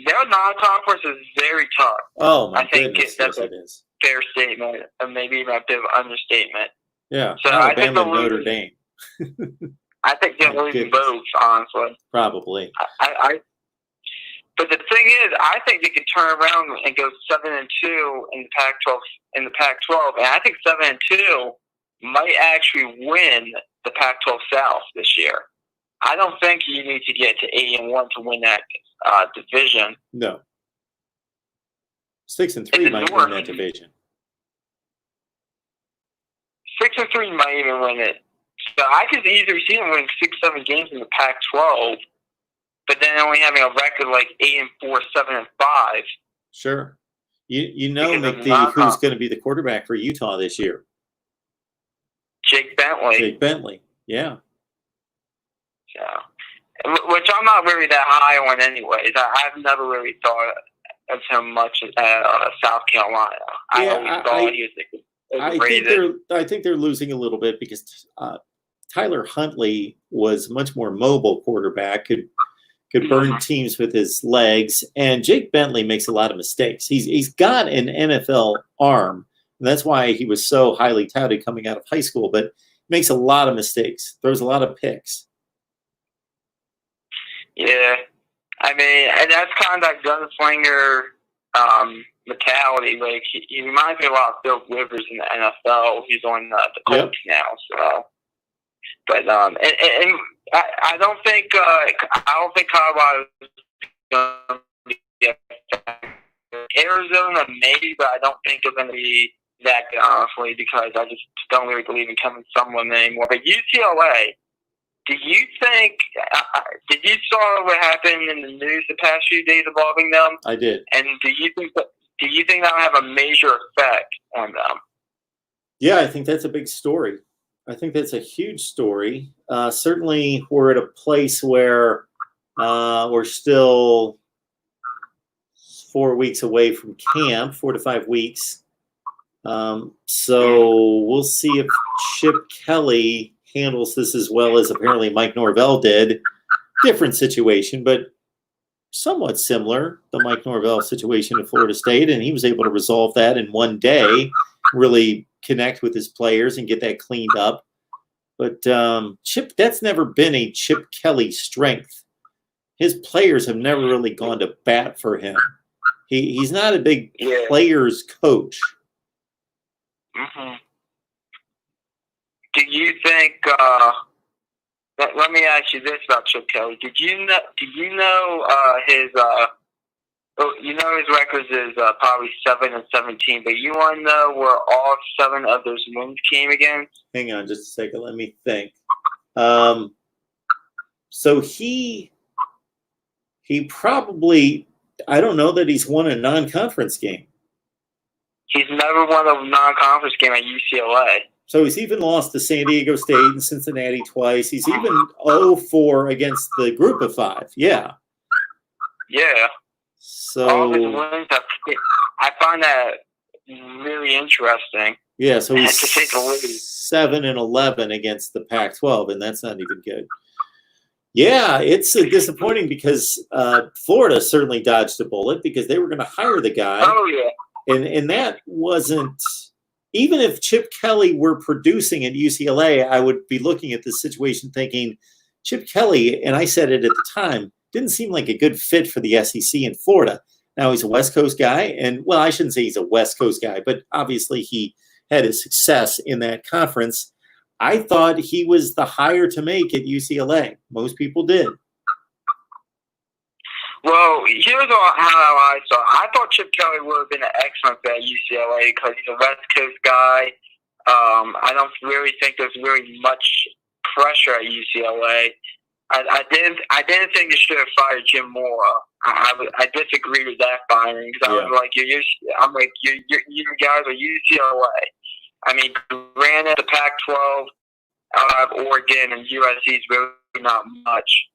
Their non-conference is very tough. Oh my I think goodness, that's yes, a it is. fair statement, and maybe even a bit of understatement. Yeah, so Alabama and Notre Dame. I think they're losing both, honestly. Probably. But the thing is, I think they could turn around and go 7-2 in the Pac-12. And I think 7-2 might actually win the Pac-12 South this year. I don't think you need to get to 8-1 to win that division. No. 6-3 might win that division. 6-3 might even win it. So I could easily see them winning 6-7 games in the Pac-12, but then only having a record like 8-4, 7-5. Sure. You know, McD, who's going to be the quarterback for Utah this year? Jake Bentley. Jake Bentley. Yeah. Yeah. Which I'm not really that high on, anyways. I've never really thought of him much at South Carolina. I always thought he was I think they're losing a little bit because Tyler Huntley was much more mobile quarterback, could burn teams with his legs, and Jake Bentley makes a lot of mistakes. He's got an NFL arm, and that's why he was so highly touted coming out of high school, but makes a lot of mistakes, throws a lot of picks. Yeah. I mean, and that's kind of that gunslinger mentality. Like, he reminds me a lot of Phil Rivers in the NFL. He's on the Colts now, so. But and I don't think Colorado is going to be Arizona maybe, but I don't think they're going to be that good, honestly, because I just don't really believe in Kevin Sumlin anymore. But UCLA, do you think? Did you saw what happened in the news the past few days involving them? I did. And do you think that'll have a major effect on them? Yeah, I think that's a big story. I think that's a huge story. Certainly, we're at a place where we're still 4 weeks away from camp, 4 to 5 weeks. So we'll see if Chip Kelly handles this as well as apparently Mike Norvell did. Different situation, but somewhat similar, the Mike Norvell situation at Florida State, and he was able to resolve that in one day, really connect with his players and get that cleaned up. But Chip, that's never been a Chip Kelly strength. His players have never really gone to bat for him. He's not a big players coach. Mm-hmm. Do you think? Let me ask you this about Chip Kelly. Did you know his? You know his records is probably 7-17, but you want to know where all 7 of those wins came against? Hang on just a second. Let me think. So he probably, I don't know that he's won a non-conference game. He's never won a non-conference game at UCLA. So he's even lost to San Diego State and Cincinnati twice. He's even 0-4 against the group of 5. Yeah. Yeah. So all his wins, I find that really interesting. Yeah, so he's 7-11 against the Pac-12, and that's not even good. Yeah, it's disappointing because Florida certainly dodged a bullet because they were going to hire the guy. Oh yeah, and that wasn't. Even if Chip Kelly were producing at UCLA, I would be looking at this situation thinking, Chip Kelly, and I said it at the time, didn't seem like a good fit for the SEC in Florida. Now he's a West Coast guy, and well, I shouldn't say he's a West Coast guy, but obviously he had his success in that conference. I thought he was the hire to make at UCLA. Most people did. Well, here's how I saw it. I thought Chip Kelly would have been an excellent fit at UCLA because he's a West Coast guy. I don't really think there's really much pressure at UCLA. I didn't think they should have fired Jim Mora. I disagree with that firing because I was like, you guys are UCLA. I mean, granted, the Pac-12 out of Oregon and USC is really not much.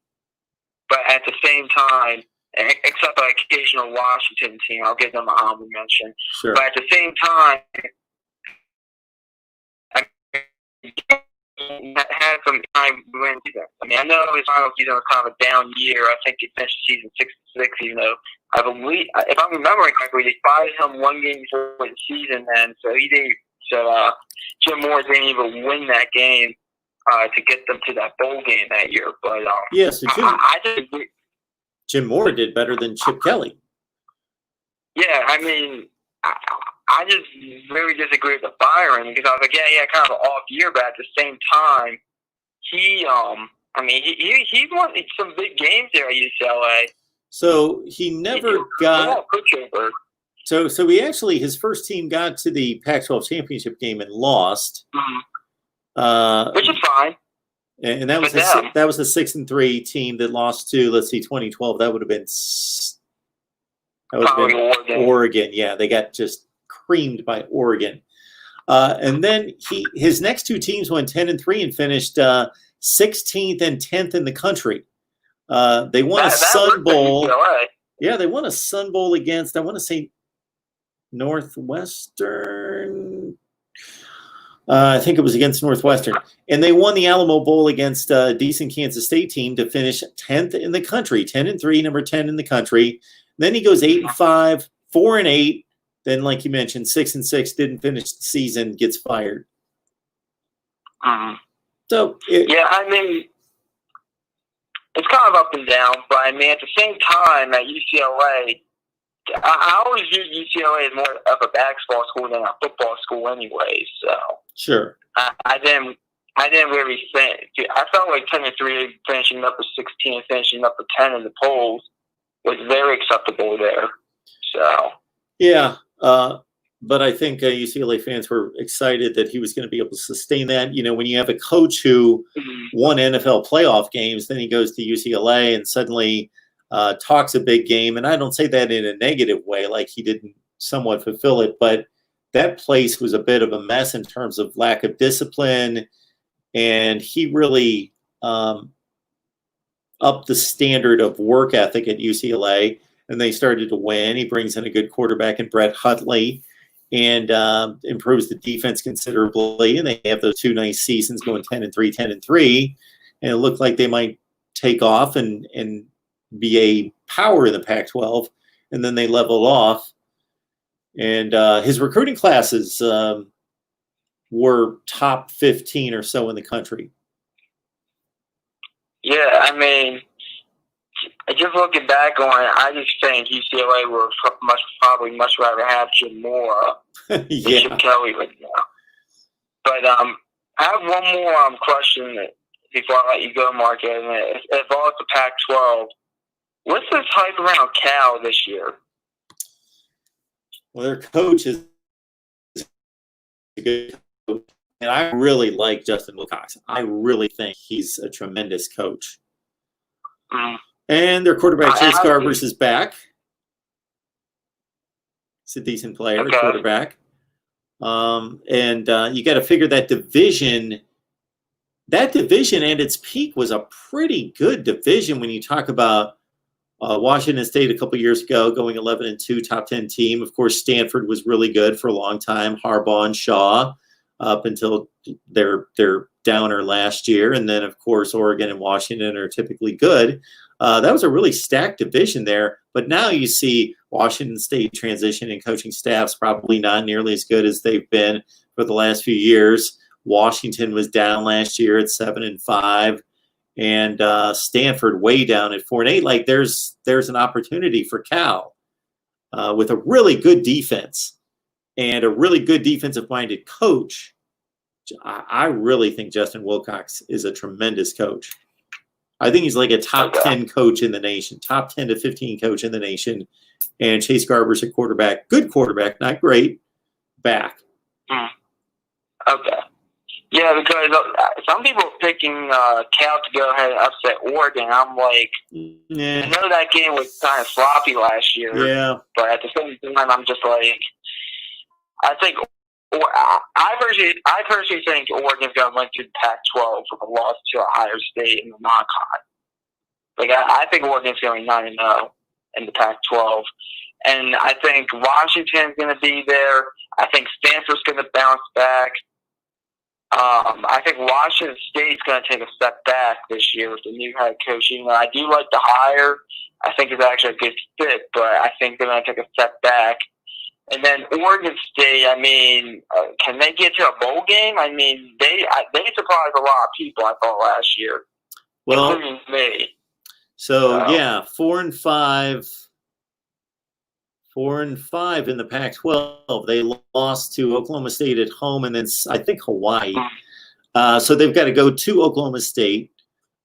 But at the same time, except an occasional Washington team, I'll give them an honorable mention. Sure. But at the same time, had some time to win season. I mean, I know his final season was kind of a down year. I think he finished the season 6-6, even though I believe, if I'm remembering correctly, they fired him one game before the season then, so he didn't. So Jim Moore didn't even win that game to get them to that bowl game that year. But yes, Jim Moore did better than Chip Kelly. Yeah, I mean, I just really disagree with the firing because I was like, yeah, he had kind of an off year, but at the same time, he won some big games there at UCLA. So he never got. So he actually, his first team got to the Pac-12 championship game and lost, which is fine. And that was that was a 6-3 team that lost to, let's see, 2012. That would have been Oregon. Yeah, they got just creamed by Oregon. And then his next two teams went 10-3 and finished 16th and 10th in the country. They won a Sun Bowl. Yeah, they won a Sun Bowl against, I want to say, Northwestern. I think it was against Northwestern. And they won the Alamo Bowl against a decent Kansas State team to finish 10th in the country. 10-3, number 10 in the country. Then he goes 8-5, 4-8. Then, like you mentioned, 6-6, didn't finish the season, gets fired. So I mean, it's kind of up and down. But I mean, at the same time, at UCLA, I always view UCLA as more of a basketball school than a football school, anyway. So sure, I didn't really think. I felt like 10-3, finishing up with 16, and finishing up with 10 in the polls was very acceptable there. So yeah, but I think UCLA fans were excited that he was going to be able to sustain that. You know, when you have a coach who won NFL playoff games, then he goes to UCLA and suddenly talks a big game. And I don't say that in a negative way, like he didn't somewhat fulfill it, but that place was a bit of a mess in terms of lack of discipline. And he really upped the standard of work ethic at UCLA, and they started to win. He brings in a good quarterback in Brett Hundley and improves the defense considerably. And they have those two nice seasons going 10-3, 10-3. And it looked like they might take off and be a power in the Pac-12. And then they leveled off. And his recruiting classes were top 15 or so in the country. Yeah, I mean, just looking back on it, I just think UCLA would probably much rather have Jim Moore than Chip Kelly right now. But I have one more question before I let you go, Mark. And it involves the Pac-12. What's this hype around Cal this year? Well, their coach is a good coach, and I really like Justin Wilcox. I really think he's a tremendous coach. And their quarterback, Chase Garbers, is back. He's a decent player, quarterback. And you got to figure that division at its peak was a pretty good division when you talk about Washington State a couple years ago going 11-2, top 10 team. Of course, Stanford was really good for a long time. Harbaugh and Shaw up until their downer last year. And then, of course, Oregon and Washington are typically good. That was a really stacked division there. But now you see Washington State transition and coaching staffs probably not nearly as good as they've been for the last few years. Washington was down last year at 7-5. And Stanford way down at 4-8. Like there's an opportunity for Cal with a really good defense and a really good defensive-minded coach. I really think Justin Wilcox is a tremendous coach. I think he's like a top 10 coach in the nation, top 10 to 15 coach in the nation. And Chase Garber's a quarterback, good quarterback, not great, back. Okay. Yeah, because some people are picking Cal to go ahead and upset Oregon. I'm like, I know that game was kind of sloppy last year. Yeah. But at the same time, I'm just like, I think I personally think Oregon's going to win through the Pac-12 with a loss to Ohio State in the non-con. Like I think Oregon's going 9-0 in the Pac-12, and I think Washington's going to be there. I think Stanford's going to bounce back. I think Washington State's going to take a step back this year with the new head coach. You know, I do like the hire. I think it's actually a good fit, but I think they're going to take a step back. And then Oregon State, I mean, can they get to a bowl game? I mean, they surprised a lot of people, I thought, last year, including me. So yeah, 4-5. 4-5 in the Pac-12. They lost to Oklahoma State at home, and then I think Hawaii. So they've got to go to Oklahoma State.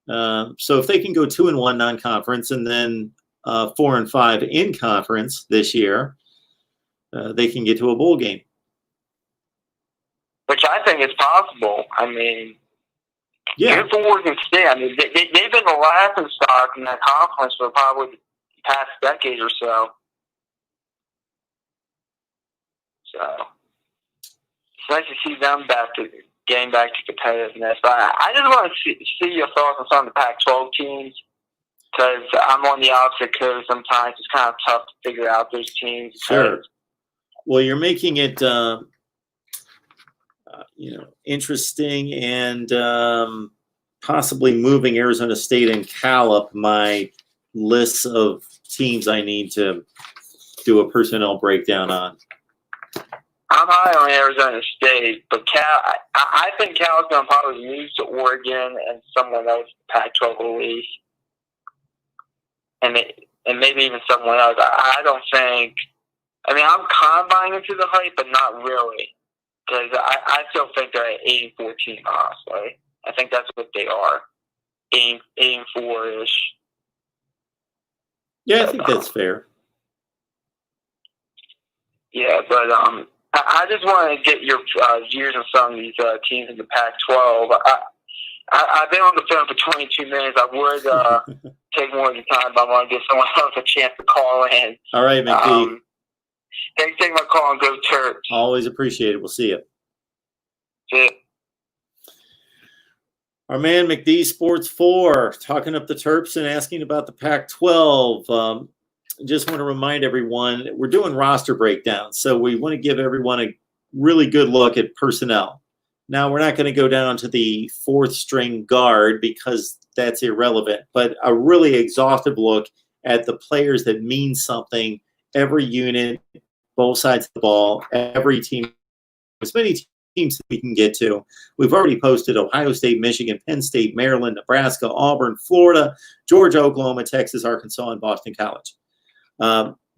So if they can go 2-1 non-conference and then 4-5 in conference this year, they can get to a bowl game. Which I think is possible. I mean, yeah. Good for Oregon State. I mean, they've been the laughing stock in that conference for probably the past decade or so. So it's nice to see them getting back to competitiveness. But I just want to see your thoughts on some of the Pac-12 teams, because I'm on the opposite coast sometimes. It's kind of tough to figure out those teams. Sure. Well, you're making it interesting, and possibly moving Arizona State and Cal up my list of teams I need to do a personnel breakdown on. I'm high on Arizona State, but Cal, I think Cal's going to probably lose to Oregon and someone else, Pac-12 will leave. And maybe even someone else. I don't think, I mean, I'm kind of buying into the hype, but not really. Because I still think they're an 8-4 team, honestly. I think that's what they are. 8-4-ish. Yeah, I think that's fair. Yeah, but I just want to get your views on some of these teams in the Pac-12. I've been on the phone for 22 minutes. I would take more of your time, but I want to give someone else a chance to call in. All right, McD. Thanks for taking my call, and go Terps. Always appreciate it. We'll see you. See you. Our man McD Sports 4 talking up the Terps and asking about the Pac-12. Just want to remind everyone, we're doing roster breakdowns, so we want to give everyone a really good look at personnel. Now, we're not going to go down to the fourth string guard because that's irrelevant, but a really exhaustive look at the players that mean something, every unit, both sides of the ball, every team, as many teams that we can get to. We've already posted Ohio State, Michigan, Penn State, Maryland, Nebraska, Auburn, Florida, Georgia, Oklahoma, Texas, Arkansas, and Boston College.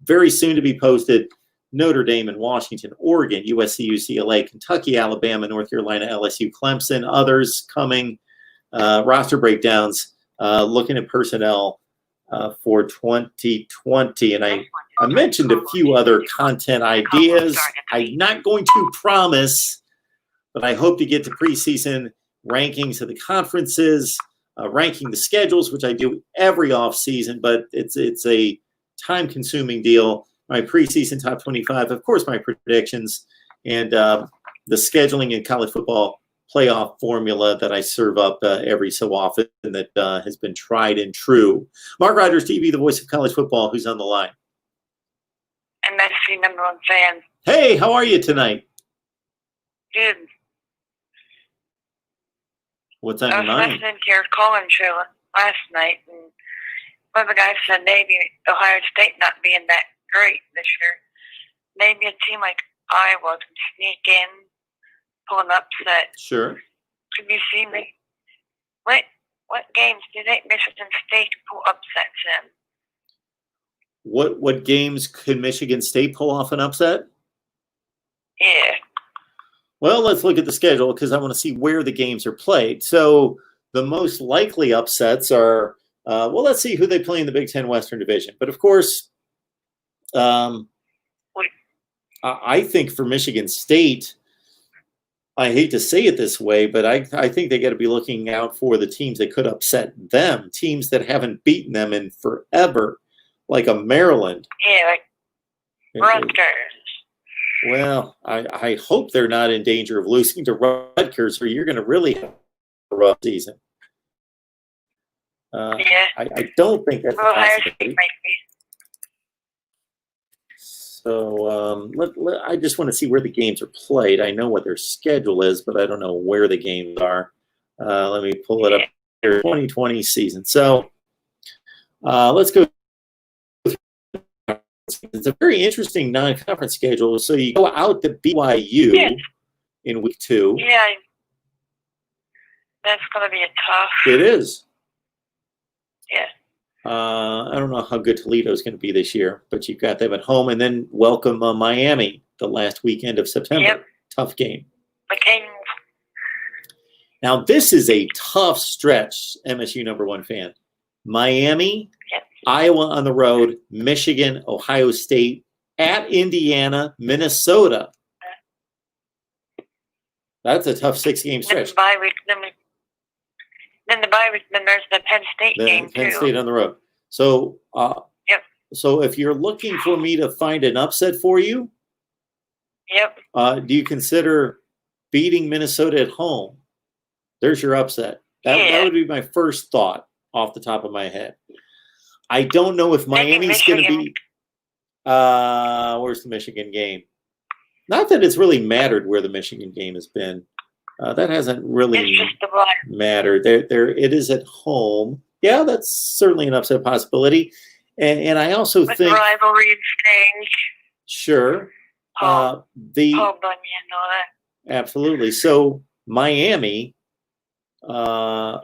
Very soon to be posted, Notre Dame and Washington, Oregon, USC, UCLA, Kentucky, Alabama, North Carolina, LSU, Clemson, others coming. Roster breakdowns, looking at personnel for 2020. And I mentioned a few other content ideas. I'm not going to promise, but I hope to get to preseason rankings of the conferences, ranking the schedules, which I do every offseason, but it's a time-consuming deal. My preseason top 25, of course, my predictions, and the scheduling in college football playoff formula that I serve up every so often that has been tried and true. MarkRogersTV, the voice of college football, who's on the line? MSC #1 fan. Hey, how are you tonight? Good. What's on your mind? I was listening to your call-in show last night, and one of the guys said maybe Ohio State not being that great this year. Maybe a team like Iowa can sneak in, pull an upset. Sure. Could you see me? What games do you think Michigan State can pull upsets in? What games could Michigan State pull off an upset? Yeah. Well, let's look at the schedule because I want to see where the games are played. So the most likely upsets are, let's see who they play in the Big Ten Western Division. But, of course, I think for Michigan State, I hate to say it this way, but I think they got to be looking out for the teams that could upset them, teams that haven't beaten them in forever, like a Maryland. Yeah, like Rutgers. Well, I hope they're not in danger of losing to Rutgers, or you're going to really have a rough season. Yeah. I don't think that's a Ohio State possibility. might be. So I just want to see where the games are played. I know what their schedule is, but I don't know where the games are. Let me pull it up here. 2020 season. So let's go. It's a very interesting non-conference schedule. So you go out to BYU in week 2. Yeah. That's going to be a tough. It is. Yeah. I don't know how good Toledo is going to be this year, but you've got them at home, and then welcome Miami the last weekend of September. Yep. Tough game. McCain. Now, this is a tough stretch, MSU #1 fan. Miami, Iowa on the road, Michigan, Ohio State, at Indiana, Minnesota. That's a tough 6-game stretch. Then the bye week, then there's the Penn State game, Penn too. State on the road. So, so if you're looking for me to find an upset for you, do you consider beating Minnesota at home? There's your upset. That would be my first thought off the top of my head. I don't know if Miami's going to be. Where's the Michigan game? Not that it's really mattered where the Michigan game has been. That hasn't really mattered. It is at home. Yeah, that's certainly an upset possibility. And I also with think rivalry and things. Sure. Paul Bunyan and all that. Absolutely. So Miami, I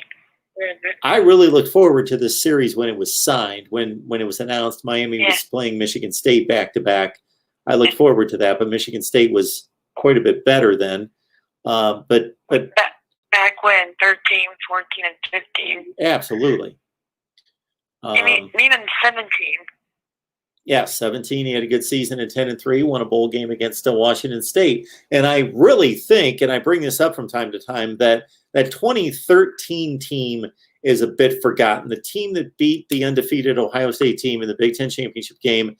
really looked forward to this series when it was signed, when it was announced Miami was playing Michigan State back-to-back. I looked forward to that, but Michigan State was quite a bit better then. But back when 13, 14, and 15. Absolutely. I mean, even 17. Yeah, 17. He had a good season at 10-3, won a bowl game against Washington State. And I really think, and I bring this up from time to time, that 2013 team is a bit forgotten. The team that beat the undefeated Ohio State team in the Big Ten championship game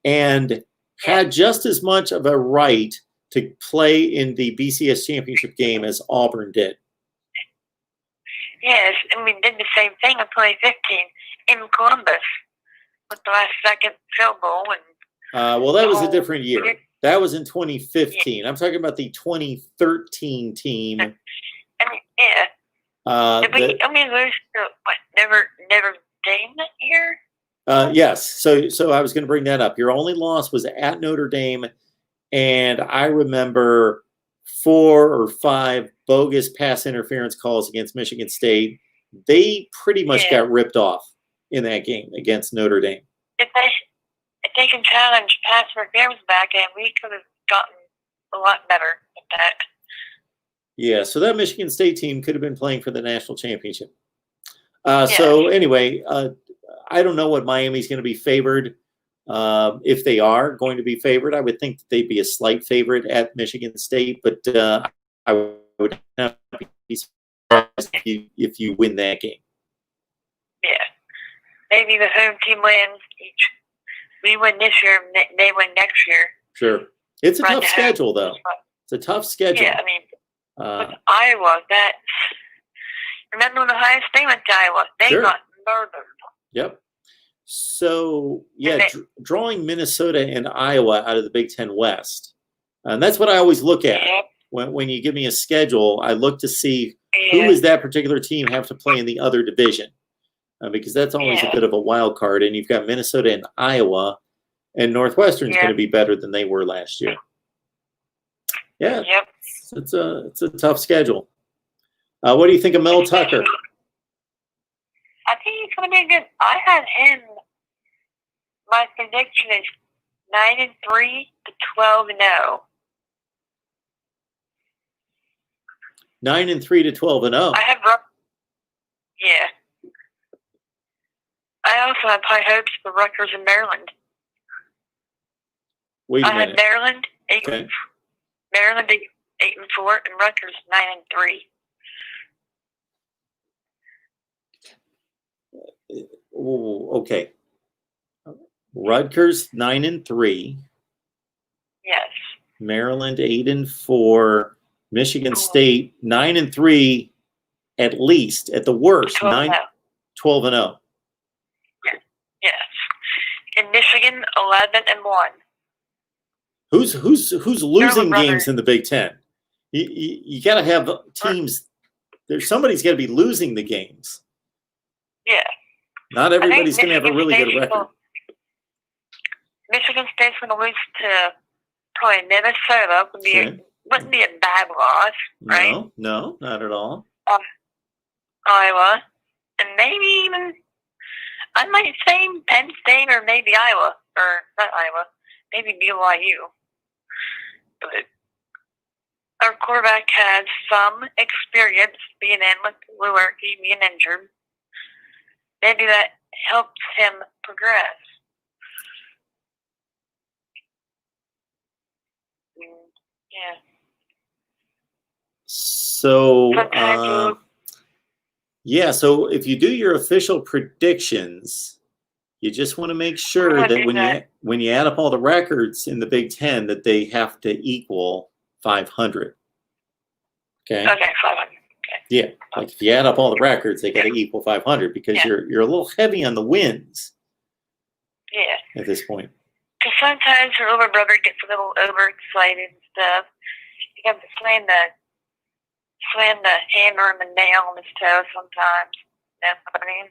and had just as much of a right to play in the BCS championship game as Auburn did. Yes, and we did the same thing in 2015 in Columbus with the last second field goal. And well, that was a different year. That was in 2015. I'm talking about the 2013 team. I mean, did we lose to Notre Dame that year? Yes. So I was going to bring that up. Your only loss was at Notre Dame, and I remember 4 or 5 bogus pass interference calls against Michigan State. They pretty much got ripped off in that game against Notre Dame. If they can challenge pass interference back, and we could have gotten a lot better at that. Yeah, so that Michigan State team could have been playing for the national championship. So anyway, I don't know what Miami's going to be favored. If they are going to be favored, I would think that they'd be a slight favorite at Michigan State, but I would not be surprised if you win that game. Yeah. Maybe the home team wins each. We win this year, they win next year. Sure. It's a tough schedule, though. It's a tough schedule. Yeah, I mean, with Iowa, remember when Ohio State went to Iowa? They got murdered. Yep. So, drawing Minnesota and Iowa out of the Big Ten West, and that's what I always look at. When you give me a schedule, I look to see who does that particular team have to play in the other division, because that's always a bit of a wild card. And you've got Minnesota and Iowa, and Northwestern's going to be better than they were last year. Yeah, it's a tough schedule. What do you think of Mel Tucker? I think he's going to be good. I had him. My prediction is 9-3 to 12-0. 9-3 to 12-0. I have. Yeah. I also have high hopes for Rutgers and Maryland. Wait a minute. I have Maryland 8-4, and Rutgers 9-3. Okay. Rutgers 9-3. Yes. Maryland 8-4, Michigan State 9-3, at least, at the worst 12-0. Yes. In Michigan, 11-1. Who's losing games in the Big Ten? You got to have teams. There's somebody's got to be losing the games. Yeah. Not everybody's going to have a really good record. Michigan State's going to lose to probably Minnesota. Wouldn't be a bad loss, right? No, not at all. Iowa, and maybe even I might say Penn State or maybe Iowa, or not Iowa, maybe BYU. But our quarterback has some experience being in with Lewerke being injured. Maybe that helps him progress. Yeah. So, so if you do your official predictions, you just want to make sure that when you add up all the records in the Big Ten, that they have to equal 500. Okay. Okay, 500. Okay. Yeah, like if you add up all the records, they got to equal 500 because you're a little heavy on the wins. Yeah. At this point. Because sometimes your older brother gets a little overexcited and stuff. You have to slam the hammer and the nail on his toe sometimes. That's what I mean.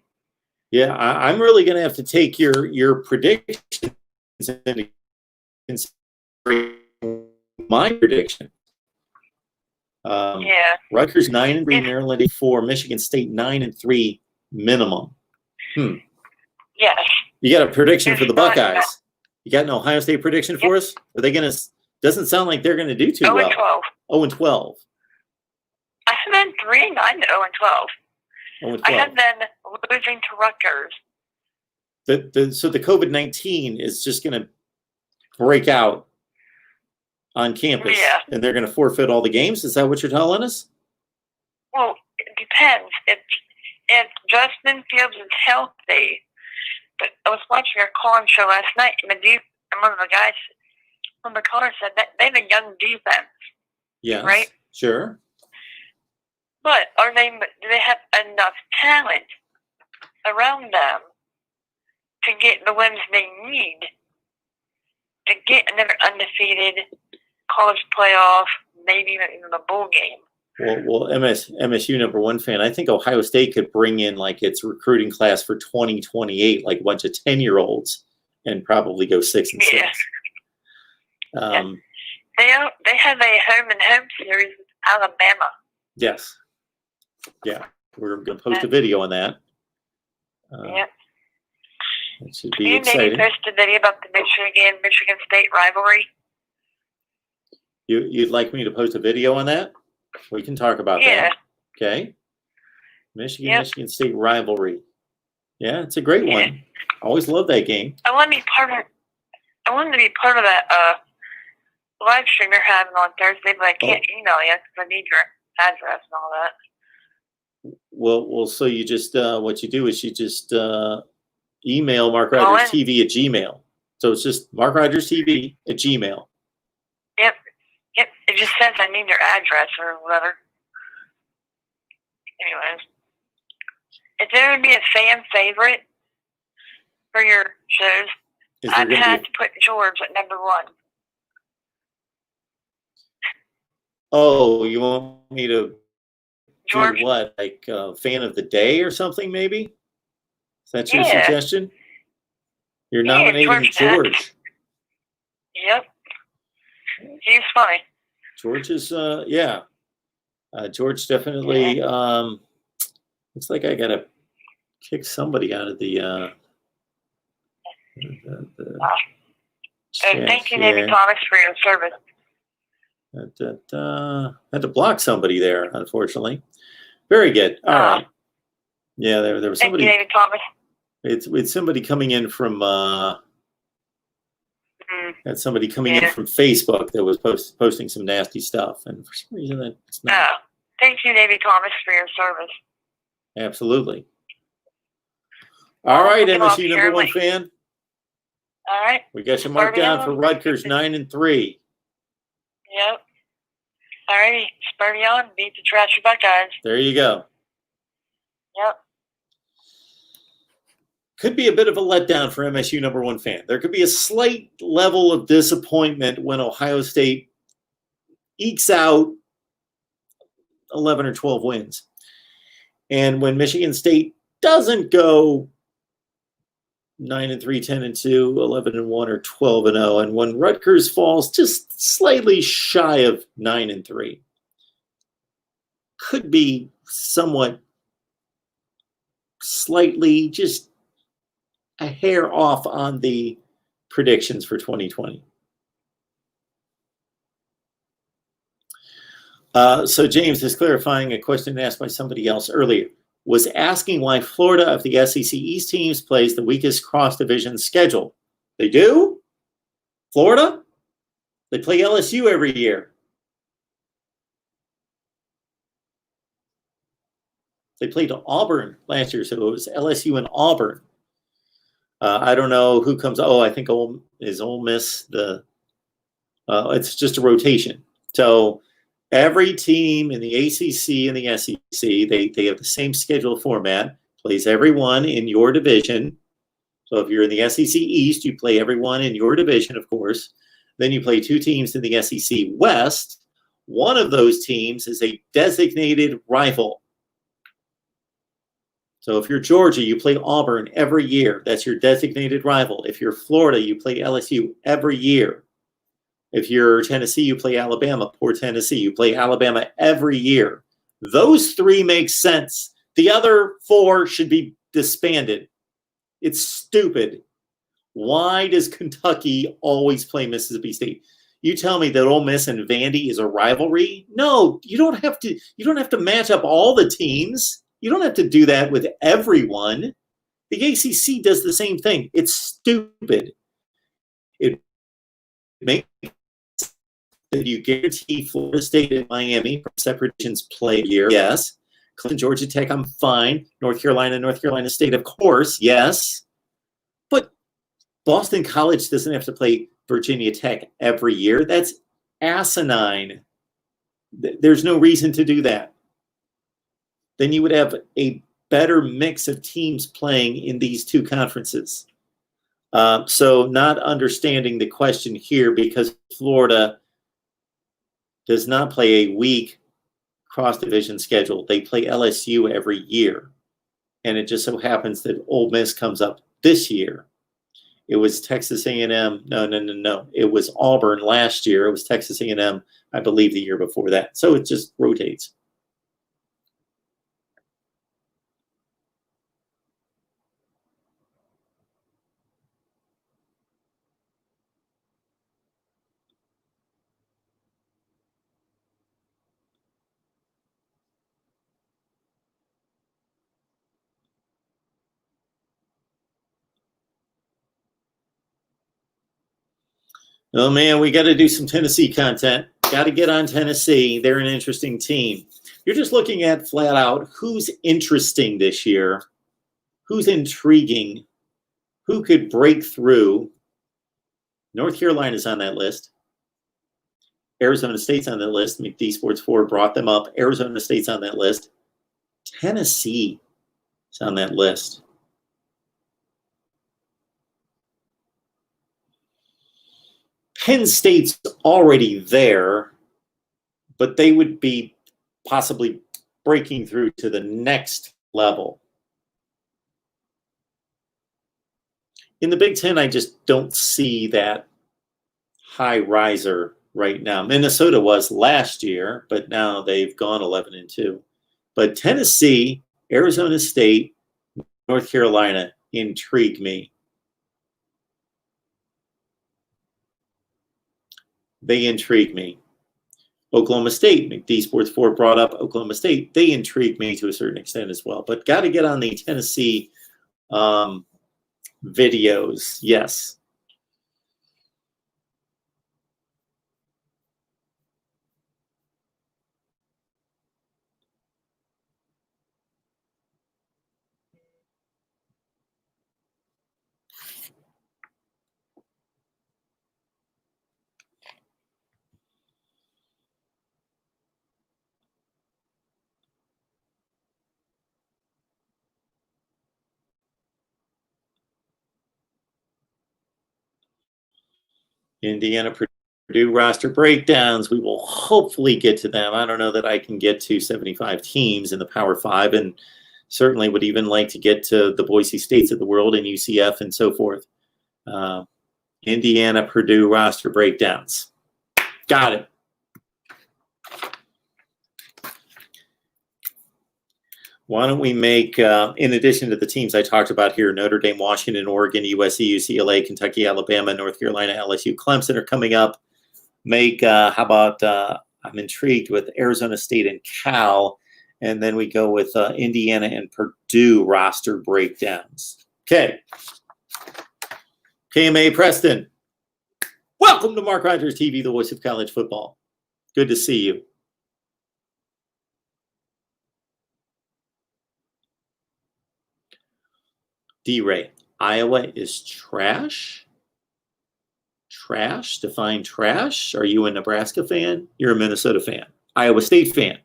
Yeah, I'm really going to have to take your predictions into consideration. My prediction. Rutgers 9-3, Maryland 8-4, Michigan State 9-3 minimum. Yes. You got a prediction for the Buckeyes? You got an Ohio State prediction for us? Are they going to? Doesn't sound like they're going to do too well. 0-12. I have them 3-9 to 0-12. I have them losing to Rutgers. So the COVID-19 is just going to break out on campus, and they're going to forfeit all the games. Is that what you're telling us? Well, it depends. If Justin Fields is healthy, but I was watching your call-in show last night, and one of the guys from the caller said that they have a young defense. Yes. Right? Sure. But do they have enough talent around them to get the wins they need to get another undefeated college playoff, maybe even a bowl game? Well, MSU #1 fan, I think Ohio State could bring in like its recruiting class for 2028, like a bunch of 10-year-olds, and probably go 6-6. Yeah. They have a home series with Alabama. Yes. Yeah, we're going to post a video on that. Yep. It should be exciting. Maybe post a video about the Michigan State rivalry. You'd like me to post a video on that? We can talk about that. Okay. Michigan State rivalry. Yeah, it's a great one. I always love that game. I want to be part of that live stream you're having on Thursday, but I can't email you because I need your address and all that. Well, so you just what you do is you just email MarkRogersTV at Gmail. So it's just MarkRogersTV at Gmail. Yep. It just says I need your address or whatever. Anyways, if there would be a fan favorite for your shows, I'd have to put George at #1. Oh, you want me to George? do what? Like fan of the day or something, maybe? Is that your suggestion? You're nominating George. Yep. He's funny. George is, George definitely, looks like I got to kick somebody out of the thank you, David Thomas, for your service. Had to block somebody there, unfortunately. Very good. All right. Yeah, there was somebody. Thank you, David Thomas. It's somebody coming in from had somebody coming in from Facebook that was posting some nasty stuff, and for some reason it's not. Thank you, David Thomas, for your service. Absolutely. All right, MSU #1 fan. All right. We got you marked down for Rutgers 9-3. Yep. All righty. Spurdy on. Beat the Trashy Buckeyes. There you go. Yep. Could be a bit of a letdown for MSU #1 fan. There could be a slight level of disappointment when Ohio State ekes out 11 or 12 wins. And when Michigan State doesn't go 9-3, 10-2, 11-1, or 12-0, and when Rutgers falls just slightly shy of 9-3, could be somewhat slightly just a hair off on the predictions for 2020. So James is clarifying a question asked by somebody else earlier. Was asking why Florida of the SEC East teams plays the weakest cross-division schedule. They do? Florida? They play LSU every year. They played Auburn last year, so it was LSU and Auburn. I don't know who comes. Oh, I think Ole Miss. It's just a rotation. So every team in the ACC and the SEC, they have the same schedule format. Plays everyone in your division. So if you're in the SEC East, you play everyone in your division, of course. Then you play two teams in the SEC West. One of those teams is a designated rival. So if you're Georgia, you play Auburn every year. That's your designated rival. If you're Florida, you play LSU every year. If you're Tennessee, you play Alabama. Poor Tennessee, you play Alabama every year. Those three make sense. The other four should be disbanded. It's stupid. Why does Kentucky always play Mississippi State? You tell me that Ole Miss and Vandy is a rivalry? No, you don't have to. You don't have to match up all the teams. You don't have to do that with everyone. The ACC does the same thing. It's stupid. It makes that you guarantee Florida State and Miami from separate divisions play a year. Yes. Clemson, Georgia Tech, I'm fine. North Carolina State, of course. Yes. But Boston College doesn't have to play Virginia Tech every year. That's asinine. There's no reason to do that. Then you would have a better mix of teams playing in these two conferences. So not understanding the question here, because Florida does not play a weak cross-division schedule. They play LSU every year. And it just so happens that Ole Miss comes up this year. It was Texas A&M. No. It was Auburn last year. It was Texas A&M, I believe, the year before that. So it just rotates. Oh, man, we got to do some Tennessee content. Got to get on Tennessee. They're an interesting team. You're just looking at flat out who's interesting this year, who's intriguing, who could break through. North Carolina's on that list. Arizona State's on that list. McD Sports 4 brought them up. Arizona State's on that list. Tennessee is on that list. Penn State's already there, but they would be possibly breaking through to the next level. In the Big Ten, I just don't see that high riser right now. Minnesota was last year, but now they've gone 11-2. But Tennessee, Arizona State, North Carolina intrigue me. They intrigue me. Oklahoma State, McD Sports 4 brought up Oklahoma State. They intrigue me to a certain extent as well. But got to get on the Tennessee videos. Yes. Indiana, Purdue roster breakdowns. We will hopefully get to them. I don't know that I can get to 75 teams in the Power 5, and certainly would even like to get to the Boise States of the world and UCF and so forth. Indiana, Purdue roster breakdowns. Got it. Why don't we make, in addition to the teams I talked about here, Notre Dame, Washington, Oregon, USC, UCLA, Kentucky, Alabama, North Carolina, LSU, Clemson are coming up. Make, how about, I'm intrigued with Arizona State and Cal, and then we go with Indiana and Purdue roster breakdowns. Okay. KMA Preston. Welcome to Mark Rogers TV, the voice of college football. Good to see you. D-Ray, Iowa is trash? Trash? Define trash? Are you a Nebraska fan? You're a Minnesota fan. Iowa State fan.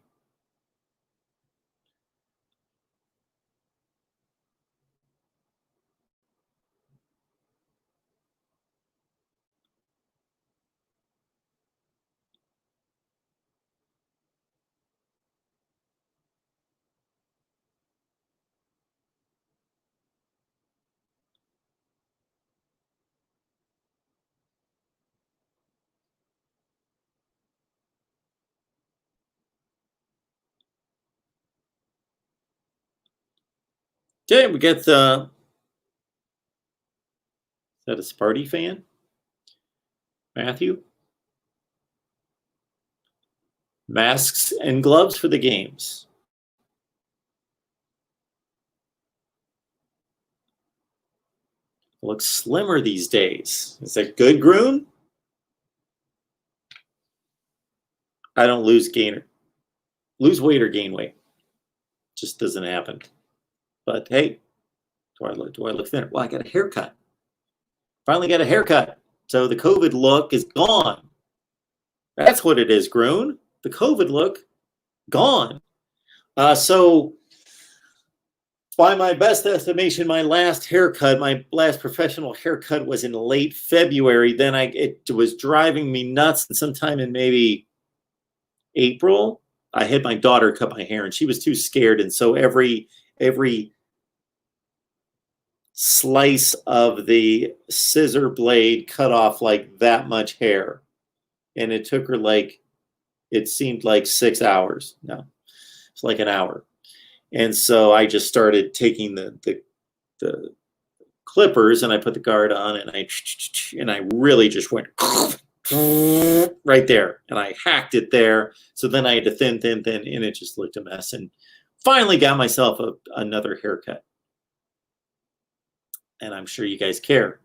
Okay, we get the, is that a Sparty fan? Matthew? Masks and gloves for the games. Looks slimmer these days. Is that good, Groon? I don't lose weight or gain weight. Just doesn't happen. But hey, do I look thinner? Well, I got a haircut. Finally got a haircut. So the COVID look is gone. That's what it is, Groon. The COVID look, gone. So by my best estimation, my last professional haircut was in late February. Then it was driving me nuts. And sometime in maybe April, I had my daughter cut my hair, and she was too scared. And so every slice of the scissor blade cut off like that much hair. And it took her it seemed like 6 hours. No, it's like an hour. And so I just started taking the clippers, and I put the guard on, and I really just went right there, and I hacked it there. So then I had to thin, and it just looked a mess. And finally got myself another haircut. And I'm sure you guys care.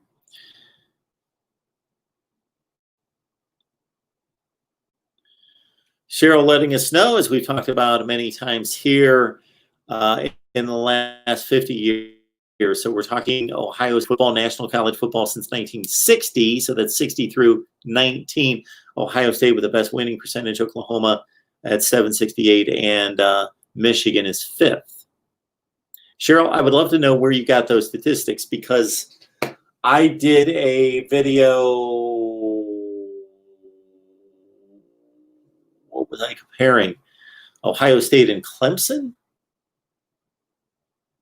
Cheryl letting us know, as we've talked about many times here, in the last 50 years. So we're talking Ohio's football, national college football since 1960. So that's 60 through 19. Ohio State with the best winning percentage, Oklahoma at 768, and Michigan is 5th. Cheryl, I would love to know where you got those statistics, because I did a video. What was I comparing? Ohio State and Clemson?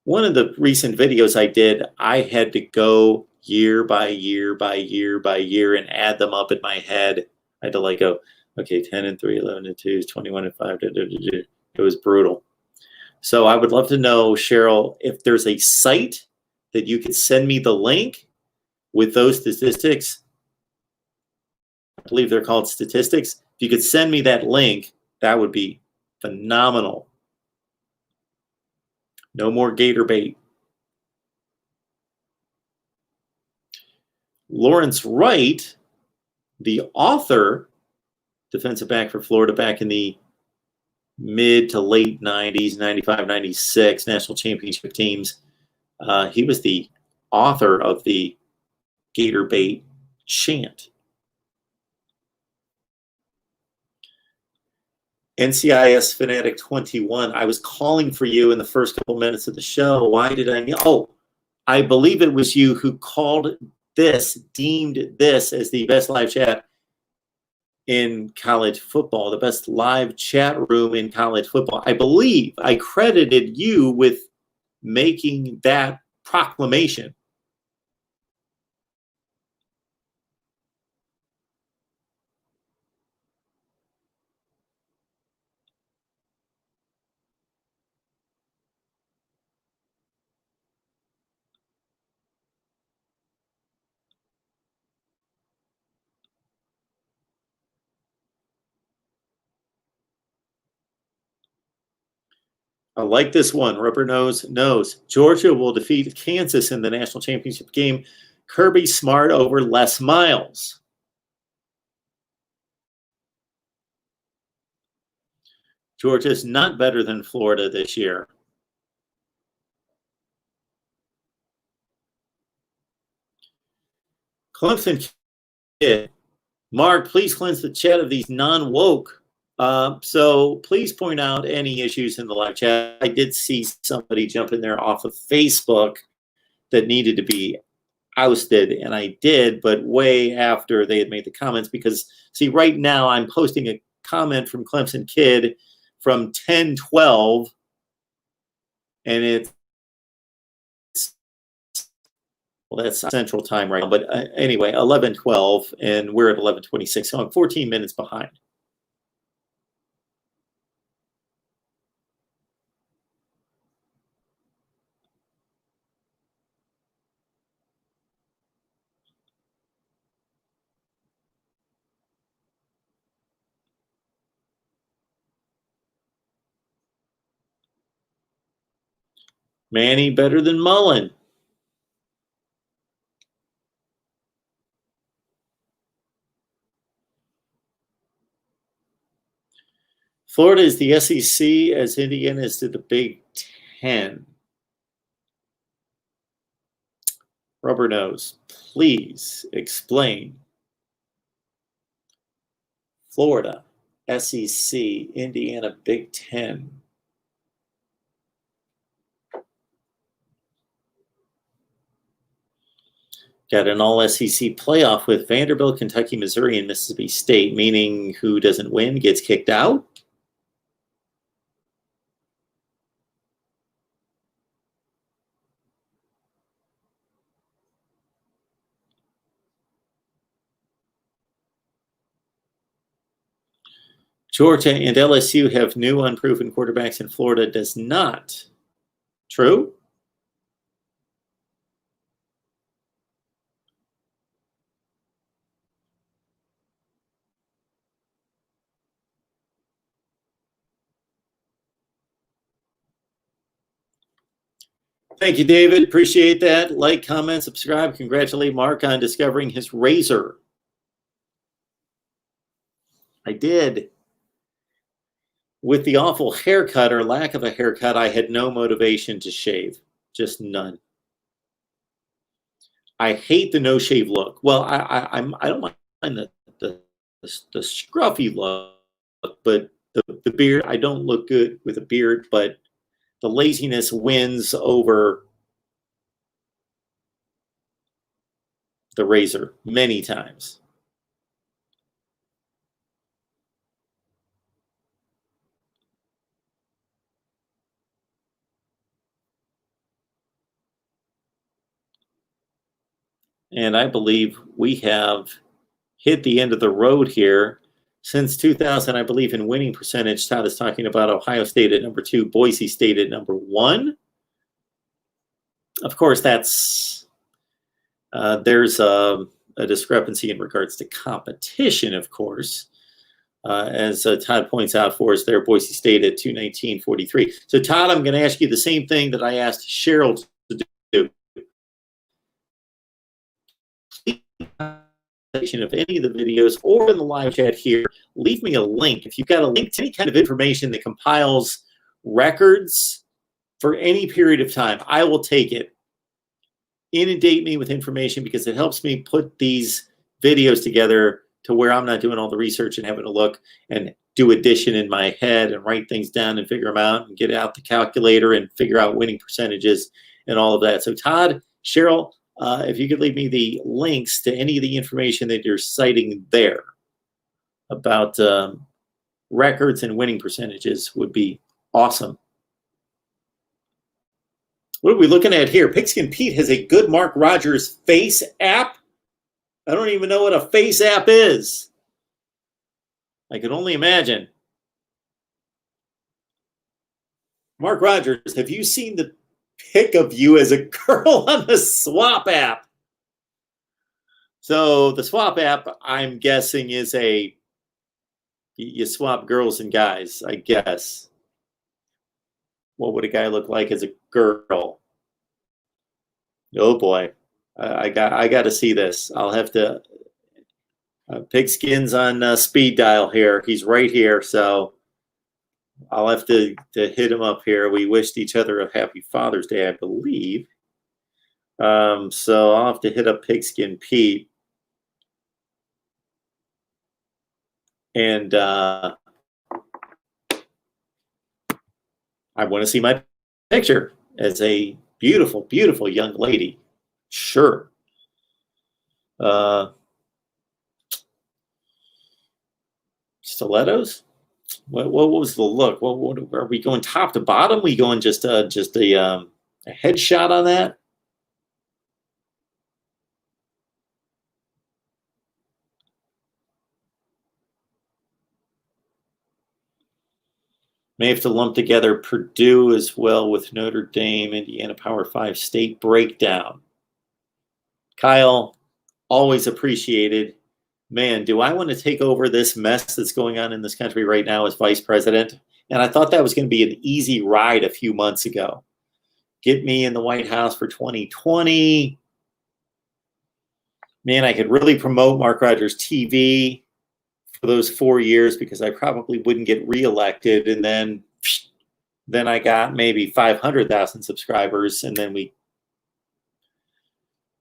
One of the recent videos I did, I had to go year by year by year by year and add them up in my head. I had to go, okay, 10 and 3, 11 and 2, 21 and 5. It was brutal. So I would love to know, Cheryl, if there's a site that you could send me the link with those statistics. I believe they're called statistics. If you could send me that link, that would be phenomenal. No more gator bait. Lawrence Wright, the author, defensive back for Florida back in the mid to late 90s, 95, 96, national championship teams. He was the author of the gator bait chant. NCIS Fanatic 21. I was calling for you in the first couple minutes of the show. Why did I? Oh, I believe it was you who called deemed this as the best live chat in college football, the best live chat room in college football. I believe I credited you with making that proclamation. I like this one. Rubber Nose knows. Georgia will defeat Kansas in the national championship game. Kirby Smart over Les Miles. Georgia's not better than Florida this year. Clemson kid. Mark, please cleanse the chat of these non-woke. So please point out any issues in the live chat. I did see somebody jump in there off of Facebook that needed to be ousted, and I did, but way after they had made the comments, because see, right now I'm posting a comment from Clemson Kid from 10:12, and it's, well, that's Central Time right now, but anyway, 11:12, and we're at 11:26, so I'm 14 minutes behind. Manny better than Mullen. Florida is the SEC as Indiana is to the Big Ten. Rubber Nose, please explain. Florida, SEC, Indiana, Big Ten. Got an all-SEC playoff with Vanderbilt, Kentucky, Missouri, and Mississippi State, meaning who doesn't win gets kicked out? Georgia and LSU have new unproven quarterbacks, and Florida does not. True? Thank you, David. Appreciate that. Like, comment, subscribe. Congratulate Mark on discovering his razor. I did. With the awful haircut or lack of a haircut, I had no motivation to shave. Just none. I hate the no-shave look. Well, I don't mind the scruffy look, but the beard, I don't look good with a beard, but the laziness wins over the razor many times. And I believe we have hit the end of the road here. Since 2000, I believe in winning percentage, Todd is talking about Ohio State at number 2, Boise State at number 1. Of course, that's there's a discrepancy in regards to competition, of course. As Todd points out for us there, Boise State at 219.43. So, Todd, I'm going to ask you the same thing that I asked Cheryl to do. Of any of the videos or in the live chat here, leave me a link. If you've got a link to any kind of information that compiles records for any period of time, I will take it. Inundate me with information, because it helps me put these videos together to where I'm not doing all the research and having to look and do addition in my head and write things down and figure them out and get out the calculator and figure out winning percentages and all of that. So Todd, Cheryl, if you could leave me the links to any of the information that you're citing there about records and winning percentages would be awesome. What are we looking at here? Pigskin Pete has a good Mark Rogers face app. I don't even know what a face app is. I can only imagine. Mark Rogers, have you seen the pic of you as a girl on the Swap app? So the Swap app, I'm guessing, is you swap girls and guys, I guess. What would a guy look like as a girl? Oh boy, I got to see this. I'll have to. Pigskin's on speed dial here. He's right here, so I'll have to hit him up here. We wished each other a happy Father's Day, I believe. So I'll have to hit up Pigskin Pete. And I want to see my picture as a beautiful, beautiful young lady. Sure. Stilettos? What was the look? What are we going top to bottom? We going just a headshot on that? May have to lump together Purdue as well with Notre Dame, Indiana Power 5 state breakdown. Kyle, always appreciated. Man, do I want to take over this mess that's going on in this country right now as vice president? And I thought that was going to be an easy ride a few months ago. Get me in the White House for 2020. Man, I could really promote Mark Rogers TV for those 4 years because I probably wouldn't get reelected. And then I got maybe 500,000 subscribers, and then we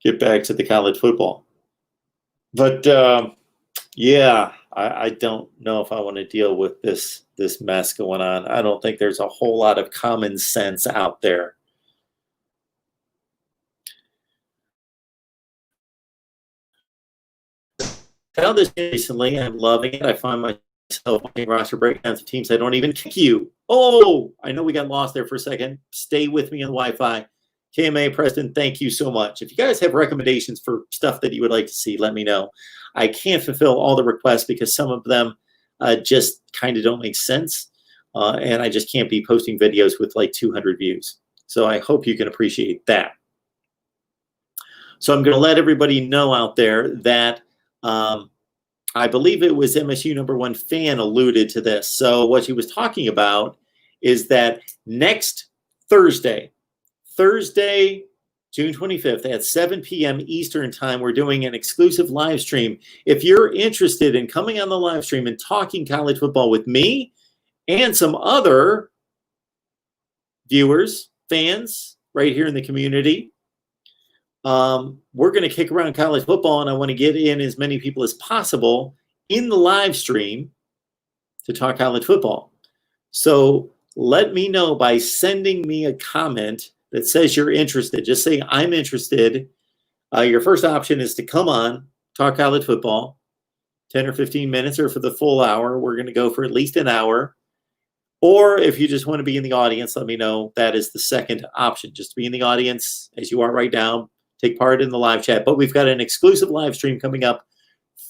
get back to the college football. But yeah, I don't know if I want to deal with this mess going on. I don't think there's a whole lot of common sense out there. Found this recently. I'm loving it. I find myself watching roster breakdowns of teams I don't even kick you. Oh, I know we got lost there for a second. Stay with me on Wi-Fi. KMA, Preston, thank you so much. If you guys have recommendations for stuff that you would like to see, let me know. I can't fulfill all the requests because some of them just kind of don't make sense. And I just can't be posting videos with like 200 views. So I hope you can appreciate that. So I'm going to let everybody know out there that I believe it was MSU #1 fan alluded to this. So what she was talking about is that next Thursday, June 25th at 7 p.m. Eastern time, we're doing an exclusive live stream. If you're interested in coming on the live stream and talking college football with me and some other viewers, fans right here in the community, we're going to kick around college football, and I want to get in as many people as possible in the live stream to talk college football. So let me know by sending me a comment that says you're interested. Just say, I'm interested. Your first option is to come on, talk college football, 10 or 15 minutes, or for the full hour. We're going to go for at least an hour. Or if you just want to be in the audience, let me know. That is the second option. Just be in the audience as you are right now. Take part in the live chat. But we've got an exclusive live stream coming up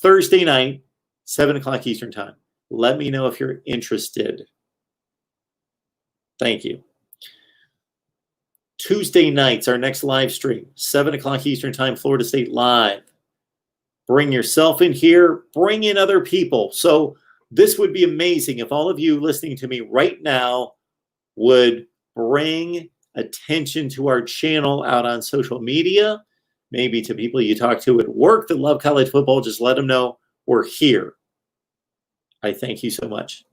Thursday night, 7 o'clock Eastern time. Let me know if you're interested. Thank you. Tuesday nights, our next live stream, 7 o'clock Eastern time, Florida State Live. Bring yourself in here. Bring in other people. So this would be amazing if all of you listening to me right now would bring attention to our channel out on social media, maybe to people you talk to at work that love college football. Just let them know we're here. I thank you so much.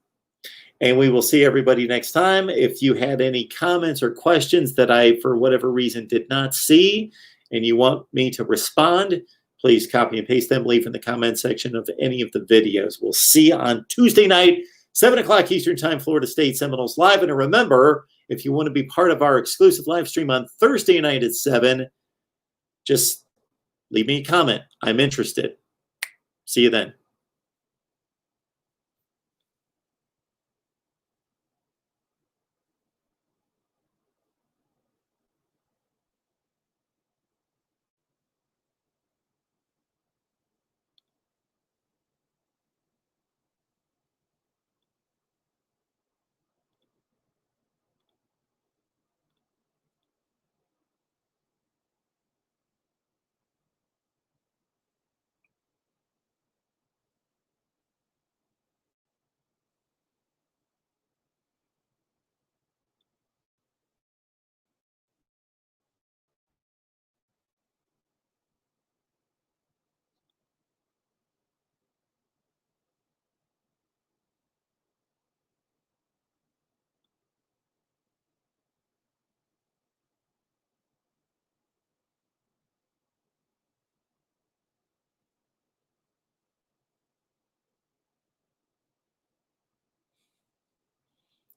And we will see everybody next time. If you had any comments or questions that I, for whatever reason, did not see and you want me to respond, please copy and paste them, leave in the comment section of any of the videos. We'll see you on Tuesday night, 7 o'clock Eastern time, Florida State Seminoles Live. And remember, if you want to be part of our exclusive live stream on Thursday night at 7, just leave me a comment. I'm interested. See you then.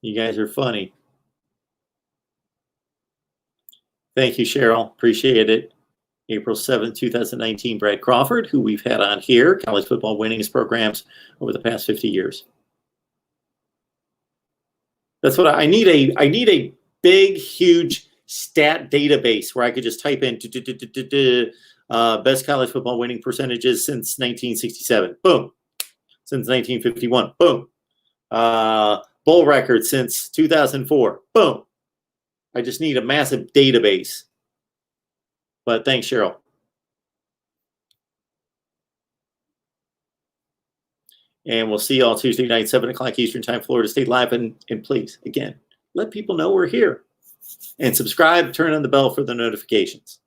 You guys are funny. Thank you, Cheryl. Appreciate it. April 7th, 2019, Brad Crawford, who we've had on here, college football winnings programs over the past 50 years. That's what I need. I need a big, huge stat database where I could just type in best college football winning percentages since 1967. Boom. Since 1951. Boom. Bowl record since 2004. Boom. I just need a massive database. But thanks, Cheryl. And we'll see you all Tuesday night, 7 o'clock Eastern Time, Florida State Live. And please, again, let people know we're here. And subscribe, turn on the bell for the notifications.